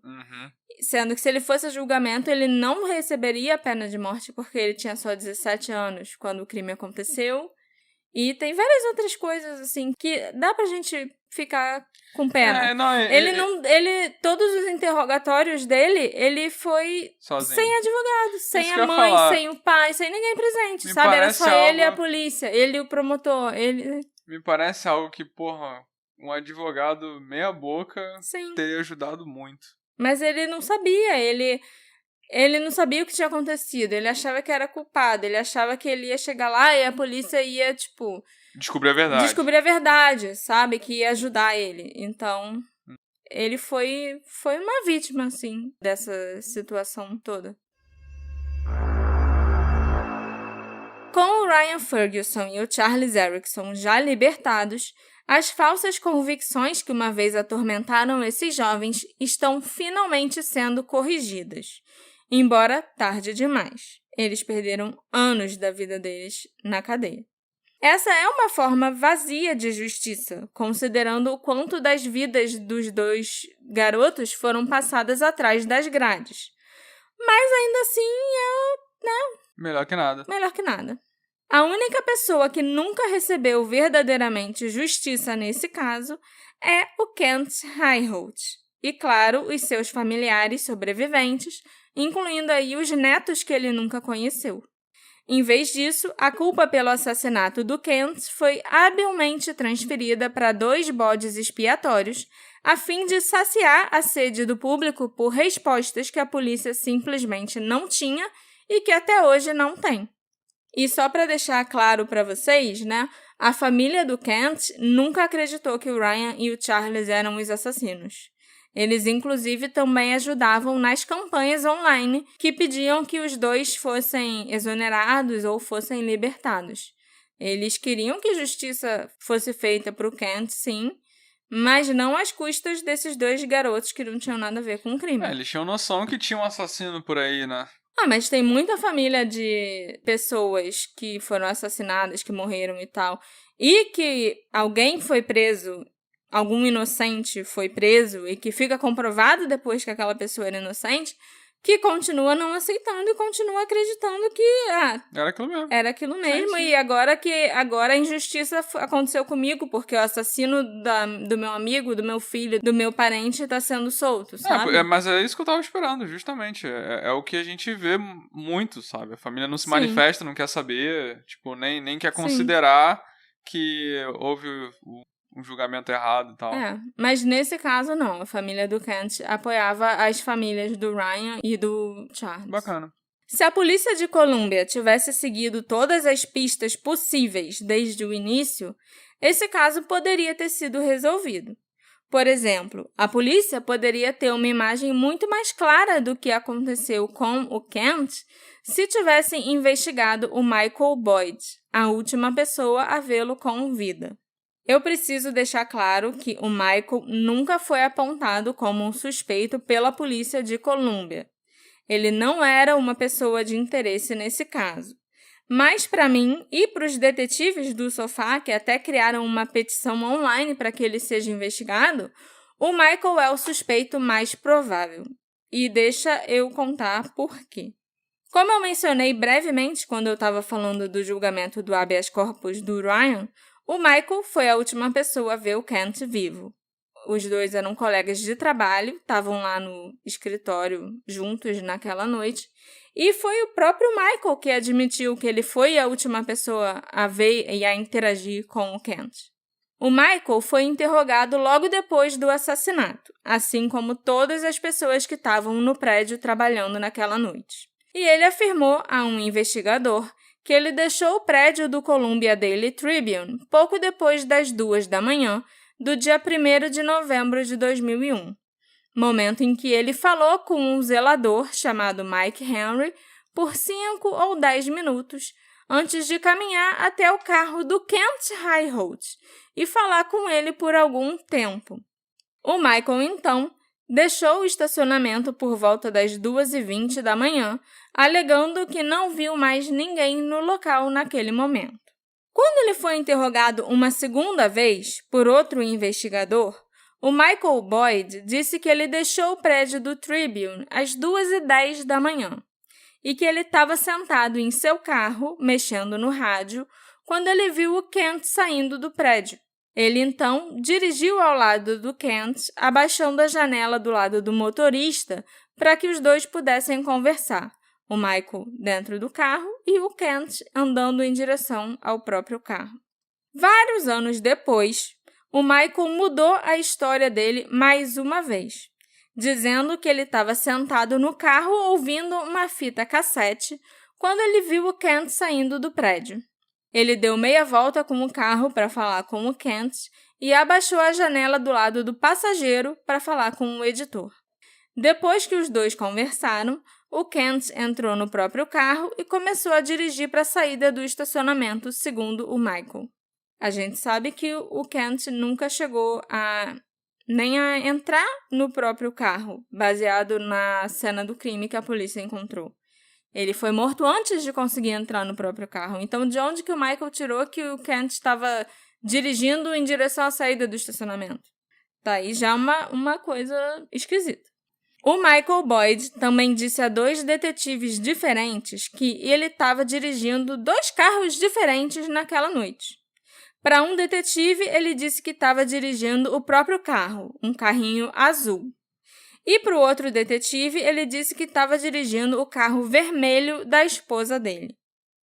sendo que se ele fosse a julgamento, ele não receberia a pena de morte porque ele tinha só 17 anos quando o crime aconteceu. E tem várias outras coisas, assim, que dá pra gente ficar com pena. Todos os interrogatórios dele, ele foi sozinho. Sem advogado, sem a mãe, sem o pai, sem ninguém presente, sabe? Era só ele e a polícia, ele e o promotor, ele... Me parece algo que, porra, um advogado meia boca teria ajudado muito. Mas ele não sabia, ele não sabia o que tinha acontecido, ele achava que era culpado, ele achava que ele ia chegar lá e a polícia ia, tipo... Descobrir a verdade, sabe? Que ia ajudar ele. Então, ele foi uma vítima, assim, dessa situação toda. Com o Ryan Ferguson e o Charles Erickson já libertados, as falsas convicções que uma vez atormentaram esses jovens estão finalmente sendo corrigidas. Embora tarde demais. Eles perderam anos da vida deles na cadeia. Essa é uma forma vazia de justiça, considerando o quanto das vidas dos dois garotos foram passadas atrás das grades. Mas ainda assim melhor que nada. Melhor que nada. A única pessoa que nunca recebeu verdadeiramente justiça nesse caso é o Kent Highholt. E, claro, os seus familiares sobreviventes, incluindo aí os netos que ele nunca conheceu. Em vez disso, a culpa pelo assassinato do Kent foi habilmente transferida para 2 bodes expiatórios, a fim de saciar a sede do público por respostas que a polícia simplesmente não tinha e que até hoje não tem. E só para deixar claro para vocês, né, a família do Kent nunca acreditou que o Ryan e o Charles eram os assassinos. Eles, inclusive, também ajudavam nas campanhas online que pediam que os dois fossem exonerados ou fossem libertados. Eles queriam que justiça fosse feita para o Kent, sim, mas não às custas desses 2 garotos que não tinham nada a ver com o crime. Eles tinham noção que tinha um assassino por aí, né? Mas tem muita família de pessoas que foram assassinadas, que morreram e tal, e que alguém foi preso, algum inocente foi preso e que fica comprovado depois que aquela pessoa era inocente, que continua não aceitando e continua acreditando que era aquilo mesmo. Sim. E agora a injustiça aconteceu comigo, porque o assassino do meu amigo, do meu filho, do meu parente tá sendo solto, sabe? Mas é isso que eu tava esperando, justamente. É o que a gente vê muito, sabe? A família não se manifesta, não quer saber, tipo, nem quer considerar que houve um julgamento errado e tal. Mas nesse caso não, a família do Kent apoiava as famílias do Ryan e do Charles. Bacana. Se a polícia de Colômbia tivesse seguido todas as pistas possíveis desde o início, esse caso poderia ter sido resolvido. Por exemplo, a polícia poderia ter uma imagem muito mais clara do que aconteceu com o Kent se tivesse investigado o Michael Boyd, a última pessoa a vê-lo com vida. Eu preciso deixar claro que o Michael nunca foi apontado como um suspeito pela polícia de Colômbia. Ele não era uma pessoa de interesse nesse caso. Mas para mim e para os detetives do Sofá, que até criaram uma petição online para que ele seja investigado, o Michael é o suspeito mais provável. E deixa eu contar por quê. Como eu mencionei brevemente quando eu estava falando do julgamento do habeas corpus do Ryan, o Michael foi a última pessoa a ver o Kent vivo. Os dois eram colegas de trabalho, estavam lá no escritório juntos naquela noite, e foi o próprio Michael que admitiu que ele foi a última pessoa a ver e a interagir com o Kent. O Michael foi interrogado logo depois do assassinato, assim como todas as pessoas que estavam no prédio trabalhando naquela noite. E ele afirmou a um investigador que ele deixou o prédio do Columbia Daily Tribune pouco depois das 2 da manhã do dia 1º de novembro de 2001, momento em que ele falou com um zelador chamado Mike Henry por 5 ou 10 minutos antes de caminhar até o carro do Kent Highholt e falar com ele por algum tempo. O Michael, então, deixou o estacionamento por volta das 2h20 da manhã, alegando que não viu mais ninguém no local naquele momento. Quando ele foi interrogado uma segunda vez por outro investigador, o Michael Boyd disse que ele deixou o prédio do Tribune às 2h10 da manhã e que ele estava sentado em seu carro, mexendo no rádio, quando ele viu o Kent saindo do prédio. Ele, então, dirigiu ao lado do Kent, abaixando a janela do lado do motorista para que os dois pudessem conversar. O Michael dentro do carro e o Kent andando em direção ao próprio carro. Vários anos depois, o Michael mudou a história dele mais uma vez, dizendo que ele estava sentado no carro ouvindo uma fita cassete quando ele viu o Kent saindo do prédio. Ele deu meia volta com o carro para falar com o Kent e abaixou a janela do lado do passageiro para falar com o editor. Depois que os dois conversaram, o Kent entrou no próprio carro e começou a dirigir para a saída do estacionamento, segundo o Michael. A gente sabe que o Kent nunca chegou nem a entrar no próprio carro, baseado na cena do crime que a polícia encontrou. Ele foi morto antes de conseguir entrar no próprio carro. Então, de onde que o Michael tirou que o Kent estava dirigindo em direção à saída do estacionamento? Tá aí já uma coisa esquisita. O Michael Boyd também disse a 2 detetives diferentes que ele estava dirigindo 2 carros diferentes naquela noite. Para um detetive, ele disse que estava dirigindo o próprio carro, um carrinho azul. E para o outro detetive, ele disse que estava dirigindo o carro vermelho da esposa dele.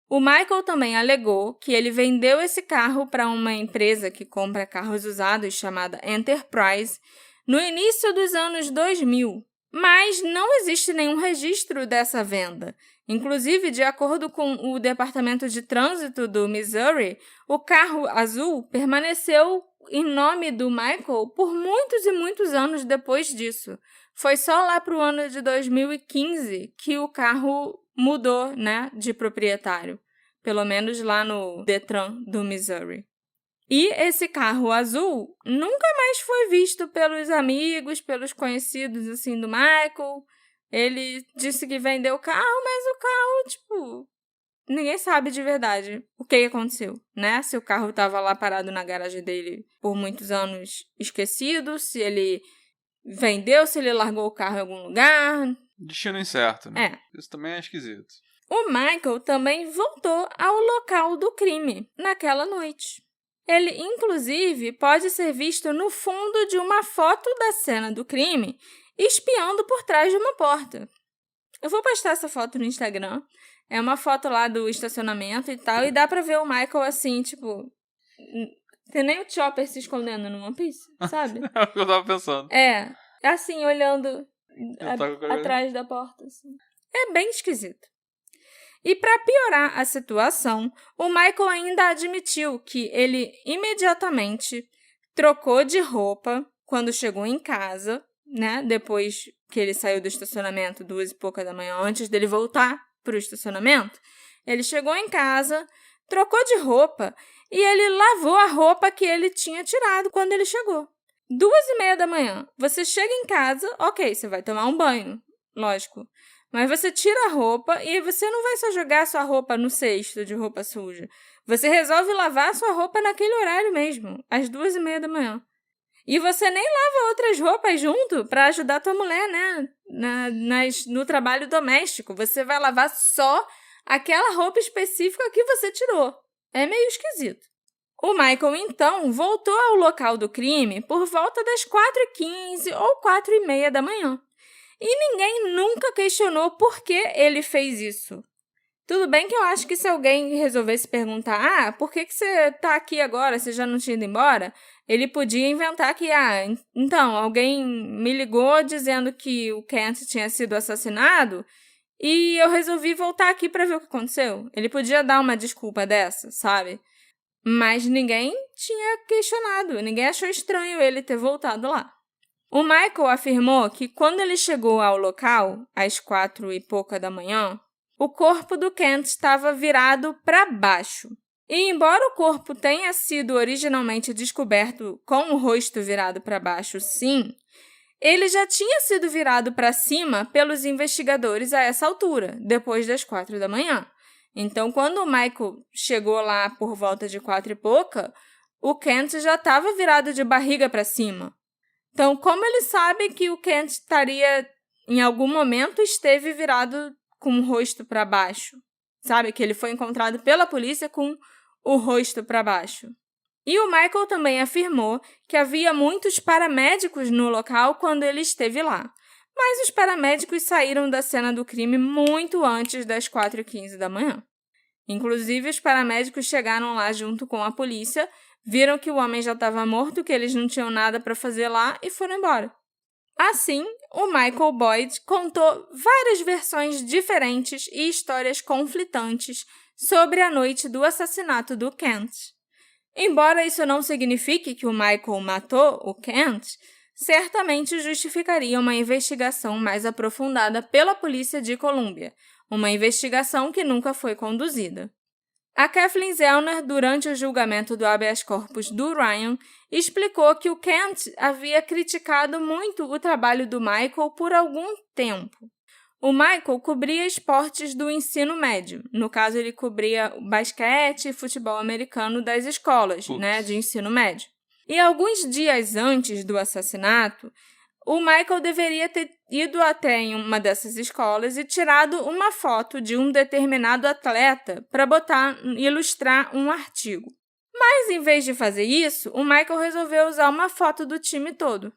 O Michael também alegou que ele vendeu esse carro para uma empresa que compra carros usados chamada Enterprise no início dos anos 2000, mas não existe nenhum registro dessa venda. Inclusive, de acordo com o Departamento de Trânsito do Missouri, o carro azul permaneceu em nome do Michael por muitos e muitos anos depois disso. Foi só lá para o ano de 2015 que o carro mudou, de proprietário, pelo menos lá no Detran do Missouri. E esse carro azul nunca mais foi visto pelos amigos, pelos conhecidos assim do Michael. Ele disse que vendeu o carro, mas o carro, ninguém sabe de verdade o que aconteceu, Se o carro estava lá parado na garagem dele por muitos anos esquecido, se ele vendeu, se ele largou o carro em algum lugar. Destino incerto, né? Isso também é esquisito. O Michael também voltou ao local do crime naquela noite. Ele, inclusive, pode ser visto no fundo de uma foto da cena do crime, espiando por trás de uma porta. Eu vou postar essa foto no Instagram. É uma foto lá do estacionamento e tal, e dá pra ver o Michael assim, tem nem o Chopper se escondendo no One Piece, sabe? É o que eu tava pensando. Assim, olhando atrás da porta. Assim. É bem esquisito. E para piorar a situação, o Michael ainda admitiu que ele imediatamente trocou de roupa quando chegou em casa, depois que ele saiu do estacionamento 2 e pouca da manhã, antes dele voltar para o estacionamento. Ele chegou em casa, trocou de roupa e ele lavou a roupa que ele tinha tirado quando ele chegou. 2h30 da manhã, você chega em casa, ok, você vai tomar um banho, lógico. Mas você tira a roupa e você não vai só jogar a sua roupa no cesto de roupa suja. Você resolve lavar a sua roupa naquele horário mesmo, às 2h30 da manhã. E você nem lava outras roupas junto para ajudar tua mulher, né? No trabalho doméstico. Você vai lavar só aquela roupa específica que você tirou. É meio esquisito. O Michael, então, voltou ao local do crime por volta das 4h15 ou 4h30 da manhã. E ninguém nunca questionou por que ele fez isso. Tudo bem que eu acho que se alguém resolvesse perguntar, por que você tá aqui agora, você já não tinha ido embora? Ele podia inventar que, então, alguém me ligou dizendo que o Kent tinha sido assassinado e eu resolvi voltar aqui para ver o que aconteceu. Ele podia dar uma desculpa dessa, sabe? Mas ninguém tinha questionado, ninguém achou estranho ele ter voltado lá. O Michael afirmou que quando ele chegou ao local, às 4 e pouca da manhã, o corpo do Kent estava virado para baixo. E embora o corpo tenha sido originalmente descoberto com o rosto virado para baixo, sim, ele já tinha sido virado para cima pelos investigadores a essa altura, depois das 4 da manhã. Então, quando o Michael chegou lá por volta de 4 e pouca, o Kent já estava virado de barriga para cima. Então, como ele sabe que o Kent em algum momento, esteve virado com o rosto para baixo? Sabe, que ele foi encontrado pela polícia com o rosto para baixo. E o Michael também afirmou que havia muitos paramédicos no local quando ele esteve lá. Mas os paramédicos saíram da cena do crime muito antes das 4h15 da manhã. Inclusive, os paramédicos chegaram lá junto com a polícia, viram que o homem já estava morto, que eles não tinham nada para fazer lá e foram embora. Assim, o Michael Boyd contou várias versões diferentes e histórias conflitantes sobre a noite do assassinato do Kent. Embora isso não signifique que o Michael matou o Kent, certamente justificaria uma investigação mais aprofundada pela polícia de Colômbia, uma investigação que nunca foi conduzida. A Kathleen Zellner, durante o julgamento do habeas corpus do Ryan, explicou que o Kent havia criticado muito o trabalho do Michael por algum tempo. O Michael cobria esportes do ensino médio. No caso, ele cobria basquete e futebol americano das escolas, de ensino médio. E alguns dias antes do assassinato, o Michael deveria ter ido até em uma dessas escolas e tirado uma foto de um determinado atleta para ilustrar um artigo. Mas, em vez de fazer isso, o Michael resolveu usar uma foto do time todo.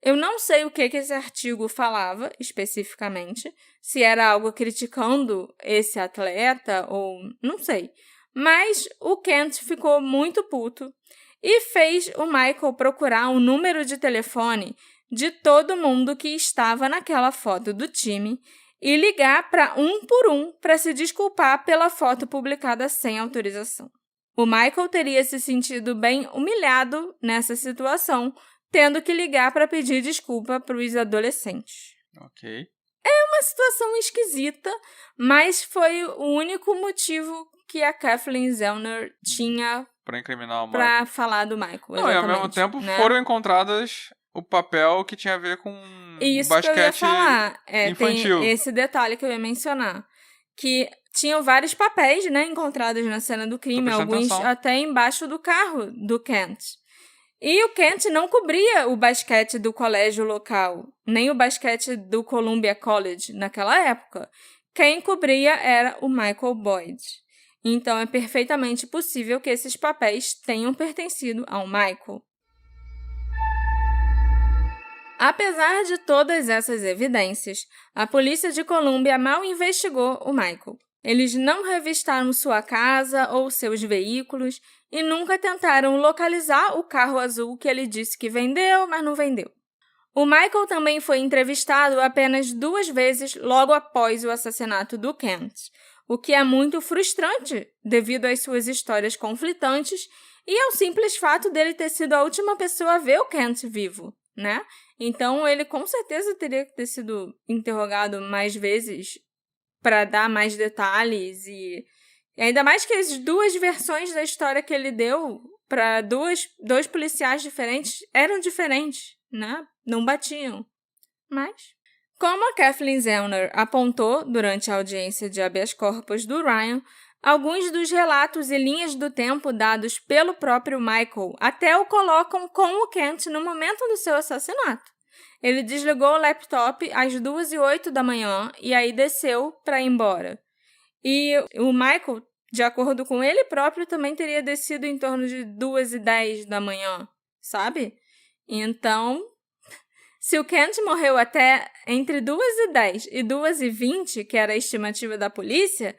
Eu não sei o que esse artigo falava, especificamente, se era algo criticando esse atleta ou não sei. Mas o Kent ficou muito puto e fez o Michael procurar um número de telefone de todo mundo que estava naquela foto do time e ligar para um por um para se desculpar pela foto publicada sem autorização. O Michael teria se sentido bem humilhado nessa situação, tendo que ligar para pedir desculpa para os adolescentes. Ok. É uma situação esquisita, mas foi o único motivo que a Kathleen Zellner tinha para incriminar o Michael. Para falar do Michael. Não, e ao mesmo tempo foram encontradas o papel que tinha a ver com basquete que eu ia falar. infantil. Tem esse detalhe que eu ia mencionar. Que tinham vários papéis, encontrados na cena do crime, alguns até embaixo do carro do Kent. E o Kent não cobria o basquete do colégio local, nem o basquete do Columbia College naquela época. Quem cobria era o Michael Boyd. Então, é perfeitamente possível que esses papéis tenham pertencido ao Michael. Apesar de todas essas evidências, a polícia de Colômbia mal investigou o Michael. Eles não revistaram sua casa ou seus veículos e nunca tentaram localizar o carro azul que ele disse que vendeu, mas não vendeu. O Michael também foi entrevistado apenas 2 vezes logo após o assassinato do Kent, o que é muito frustrante devido às suas histórias conflitantes e ao simples fato dele ter sido a última pessoa a ver o Kent vivo, Então, ele com certeza teria que ter sido interrogado mais vezes para dar mais detalhes e ainda mais que as 2 versões da história que ele deu para dois policiais diferentes eram diferentes, Não batiam. Mas, como a Kathleen Zellner apontou durante a audiência de habeas corpus do Ryan, Alguns dos relatos e linhas do tempo dados pelo próprio Michael até o colocam com o Kent no momento do seu assassinato. Ele desligou o laptop às 2h08 da manhã e aí desceu para ir embora. E o Michael, de acordo com ele próprio, também teria descido em torno de 2h10 da manhã, sabe? Então, se o Kent morreu até entre 2h10 e 2h20, que era a estimativa da polícia,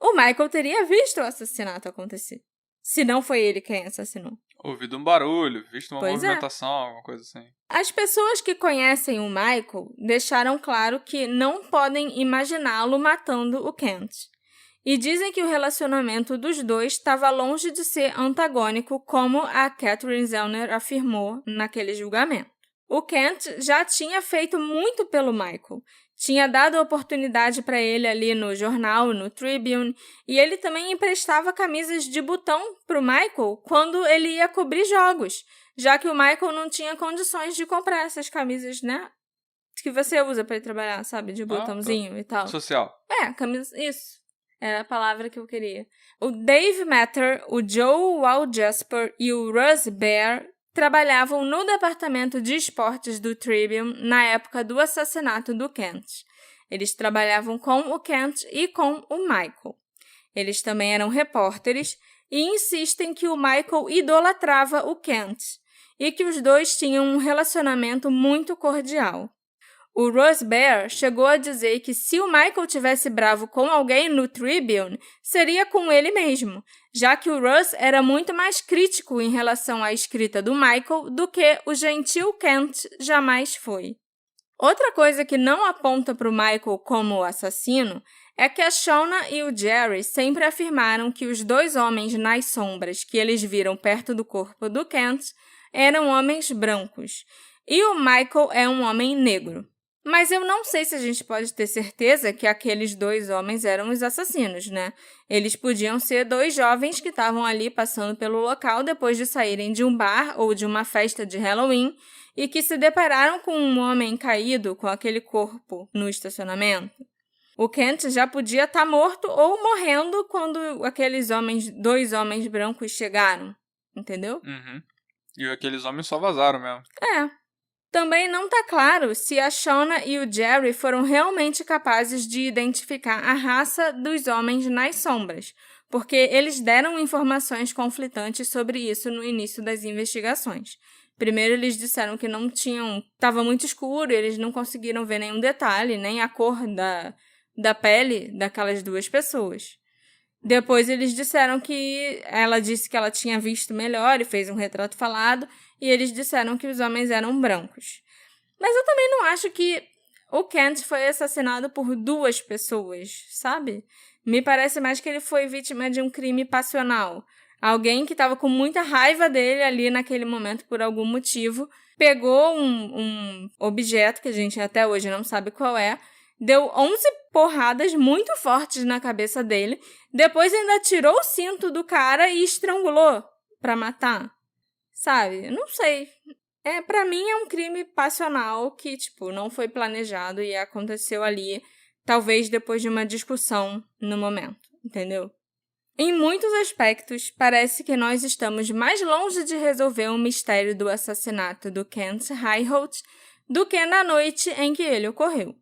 o Michael teria visto o assassinato acontecer. Se não foi ele quem assassinou. Ouvido um barulho, visto uma Pois movimentação, alguma coisa assim. As pessoas que conhecem o Michael deixaram claro que não podem imaginá-lo matando o Kent. E dizem que o relacionamento dos dois estava longe de ser antagônico, como a Catherine Zellner afirmou naquele julgamento. O Kent já tinha feito muito pelo Michael. Tinha dado oportunidade para ele ali no jornal, no Tribune, e ele também emprestava camisas de botão para o Michael quando ele ia cobrir jogos, já que o Michael não tinha condições de comprar essas camisas, né? Que você usa para ir trabalhar, sabe? De botãozinho e tal. Social. Camisa, isso. Era a palavra que eu queria. O Dave Matter, o Joe Walljasper e o Russ Bear trabalhavam no departamento de esportes do Tribune na época do assassinato do Kent. Eles trabalhavam com o Kent e com o Michael. Eles também eram repórteres e insistem que o Michael idolatrava o Kent e que os dois tinham um relacionamento muito cordial. O Russ Bear chegou a dizer que se o Michael tivesse bravo com alguém no Tribune, seria com ele mesmo, já que o Russ era muito mais crítico em relação à escrita do Michael do que o gentil Kent jamais foi. Outra coisa que não aponta para o Michael como o assassino é que a Shauna e o Jerry sempre afirmaram que os dois homens nas sombras que eles viram perto do corpo do Kent eram homens brancos, e o Michael é um homem negro. Mas eu não sei se a gente pode ter certeza que aqueles dois homens eram os assassinos, né? Eles podiam ser dois jovens que estavam ali passando pelo local depois de saírem de um bar ou de uma festa de Halloween e que se depararam com um homem caído com aquele corpo no estacionamento. O Kent já podia estar morto ou morrendo quando aqueles dois homens brancos chegaram, entendeu? Uhum. E aqueles homens só vazaram mesmo. Também não está claro se a Shauna e o Jerry foram realmente capazes de identificar a raça dos homens nas sombras, porque eles deram informações conflitantes sobre isso no início das investigações. Primeiro, eles disseram que estava muito escuro e eles não conseguiram ver nenhum detalhe, nem a cor da pele daquelas duas pessoas. Depois, eles disseram que ela disse que ela tinha visto melhor e fez um retrato falado, e eles disseram que os homens eram brancos. Mas eu também não acho que o Kent foi assassinado por duas pessoas, sabe? Me parece mais que ele foi vítima de um crime passional. Alguém que estava com muita raiva dele ali naquele momento por algum motivo, pegou um objeto, que a gente até hoje não sabe qual é, deu 11 porradas muito fortes na cabeça dele, depois ainda tirou o cinto do cara e estrangulou para matar. Sabe? Não sei. Pra mim é um crime passional que, não foi planejado e aconteceu ali, talvez depois de uma discussão no momento, entendeu? Em muitos aspectos, parece que nós estamos mais longe de resolver o mistério do assassinato do Kent Highholt do que na noite em que ele ocorreu.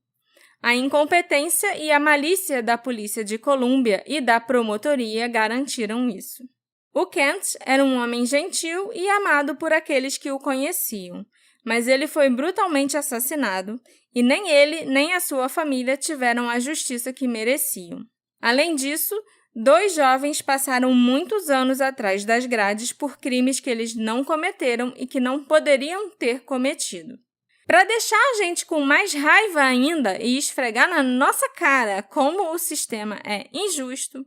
A incompetência e a malícia da polícia de Colômbia e da promotoria garantiram isso. O Kent era um homem gentil e amado por aqueles que o conheciam, mas ele foi brutalmente assassinado e nem ele nem a sua família tiveram a justiça que mereciam. Além disso, dois jovens passaram muitos anos atrás das grades por crimes que eles não cometeram e que não poderiam ter cometido. Para deixar a gente com mais raiva ainda e esfregar na nossa cara como o sistema é injusto,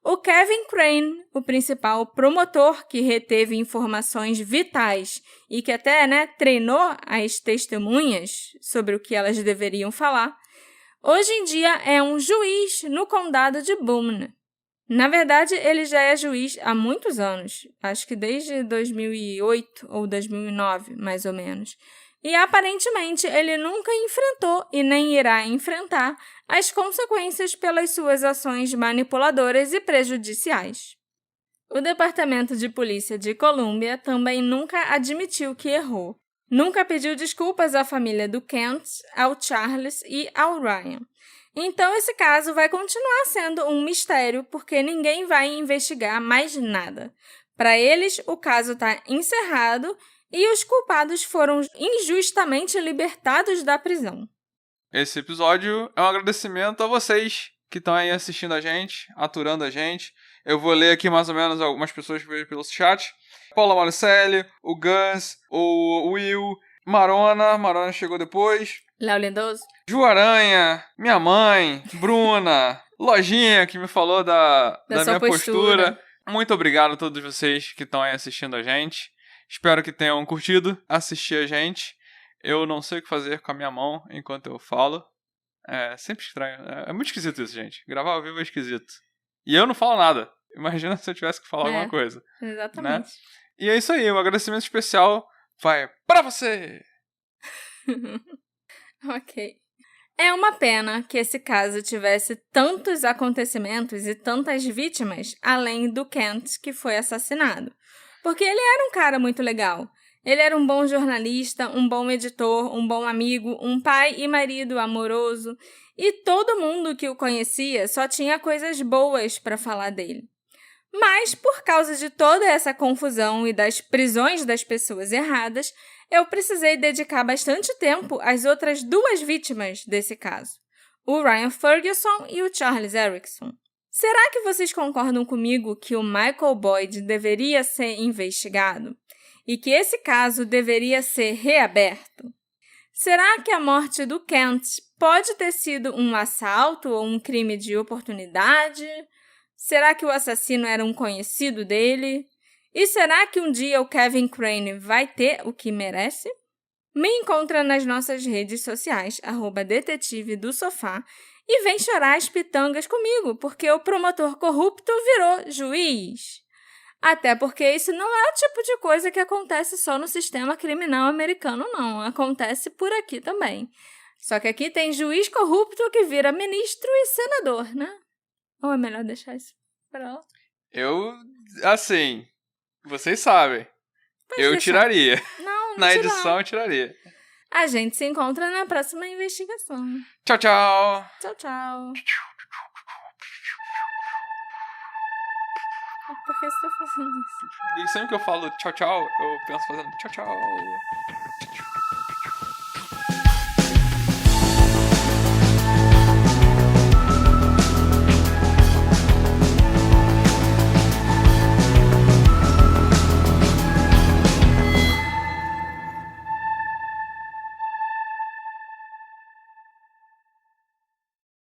o Kevin Crane, o principal promotor que reteve informações vitais e que até treinou as testemunhas sobre o que elas deveriam falar, hoje em dia é um juiz no condado de Boone. Na verdade, ele já é juiz há muitos anos, acho que desde 2008 ou 2009, mais ou menos. E aparentemente ele nunca enfrentou e nem irá enfrentar as consequências pelas suas ações manipuladoras e prejudiciais. O Departamento de Polícia de Colômbia também nunca admitiu que errou. Nunca pediu desculpas à família do Kent, ao Charles e ao Ryan. Então esse caso vai continuar sendo um mistério porque ninguém vai investigar mais nada. Para eles, o caso está encerrado e os culpados foram injustamente libertados da prisão. Esse episódio é um agradecimento a vocês que estão aí assistindo a gente, aturando a gente. Eu vou ler aqui mais ou menos algumas pessoas que veio pelo chat. Paula Malucelli, o Gans, o Will, Marona chegou depois. Léo Lindoso. Ju Aranha, minha mãe, Bruna, Lojinha, que me falou da minha postura. Muito obrigado a todos vocês que estão aí assistindo a gente. Espero que tenham curtido assistir a gente. Eu não sei o que fazer com a minha mão enquanto eu falo. É sempre estranho. É muito esquisito isso, gente. Gravar ao vivo é esquisito. E eu não falo nada. Imagina se eu tivesse que falar alguma coisa. Exatamente. Né? E é isso aí. Um agradecimento especial vai pra você! Ok. É uma pena que esse caso tivesse tantos acontecimentos e tantas vítimas, além do Kent, que foi assassinado. Porque ele era um cara muito legal. Ele era um bom jornalista, um bom editor, um bom amigo, um pai e marido amoroso, e todo mundo que o conhecia só tinha coisas boas para falar dele. Mas, por causa de toda essa confusão e das prisões das pessoas erradas, eu precisei dedicar bastante tempo às outras duas vítimas desse caso, o Ryan Ferguson e o Charles Erickson. Será que vocês concordam comigo que o Michael Boyd deveria ser investigado? E que esse caso deveria ser reaberto? Será que a morte do Kent pode ter sido um assalto ou um crime de oportunidade? Será que o assassino era um conhecido dele? E será que um dia o Kevin Crane vai ter o que merece? Me encontra nas nossas redes sociais, @detetive do sofá, e vem chorar as pitangas comigo, porque o promotor corrupto virou juiz. Até porque isso não é o tipo de coisa que acontece só no sistema criminal americano, não. Acontece por aqui também. Só que aqui tem juiz corrupto que vira ministro e senador, né? Ou é melhor deixar isso pra lá? Assim, vocês sabem. Eu tiraria. Não Na tira, edição não. eu tiraria. A gente se encontra na próxima investigação. Tchau, tchau. Tchau, tchau. Por que você tá fazendo isso? E sempre que eu falo tchau, tchau, eu penso fazendo tchau, tchau.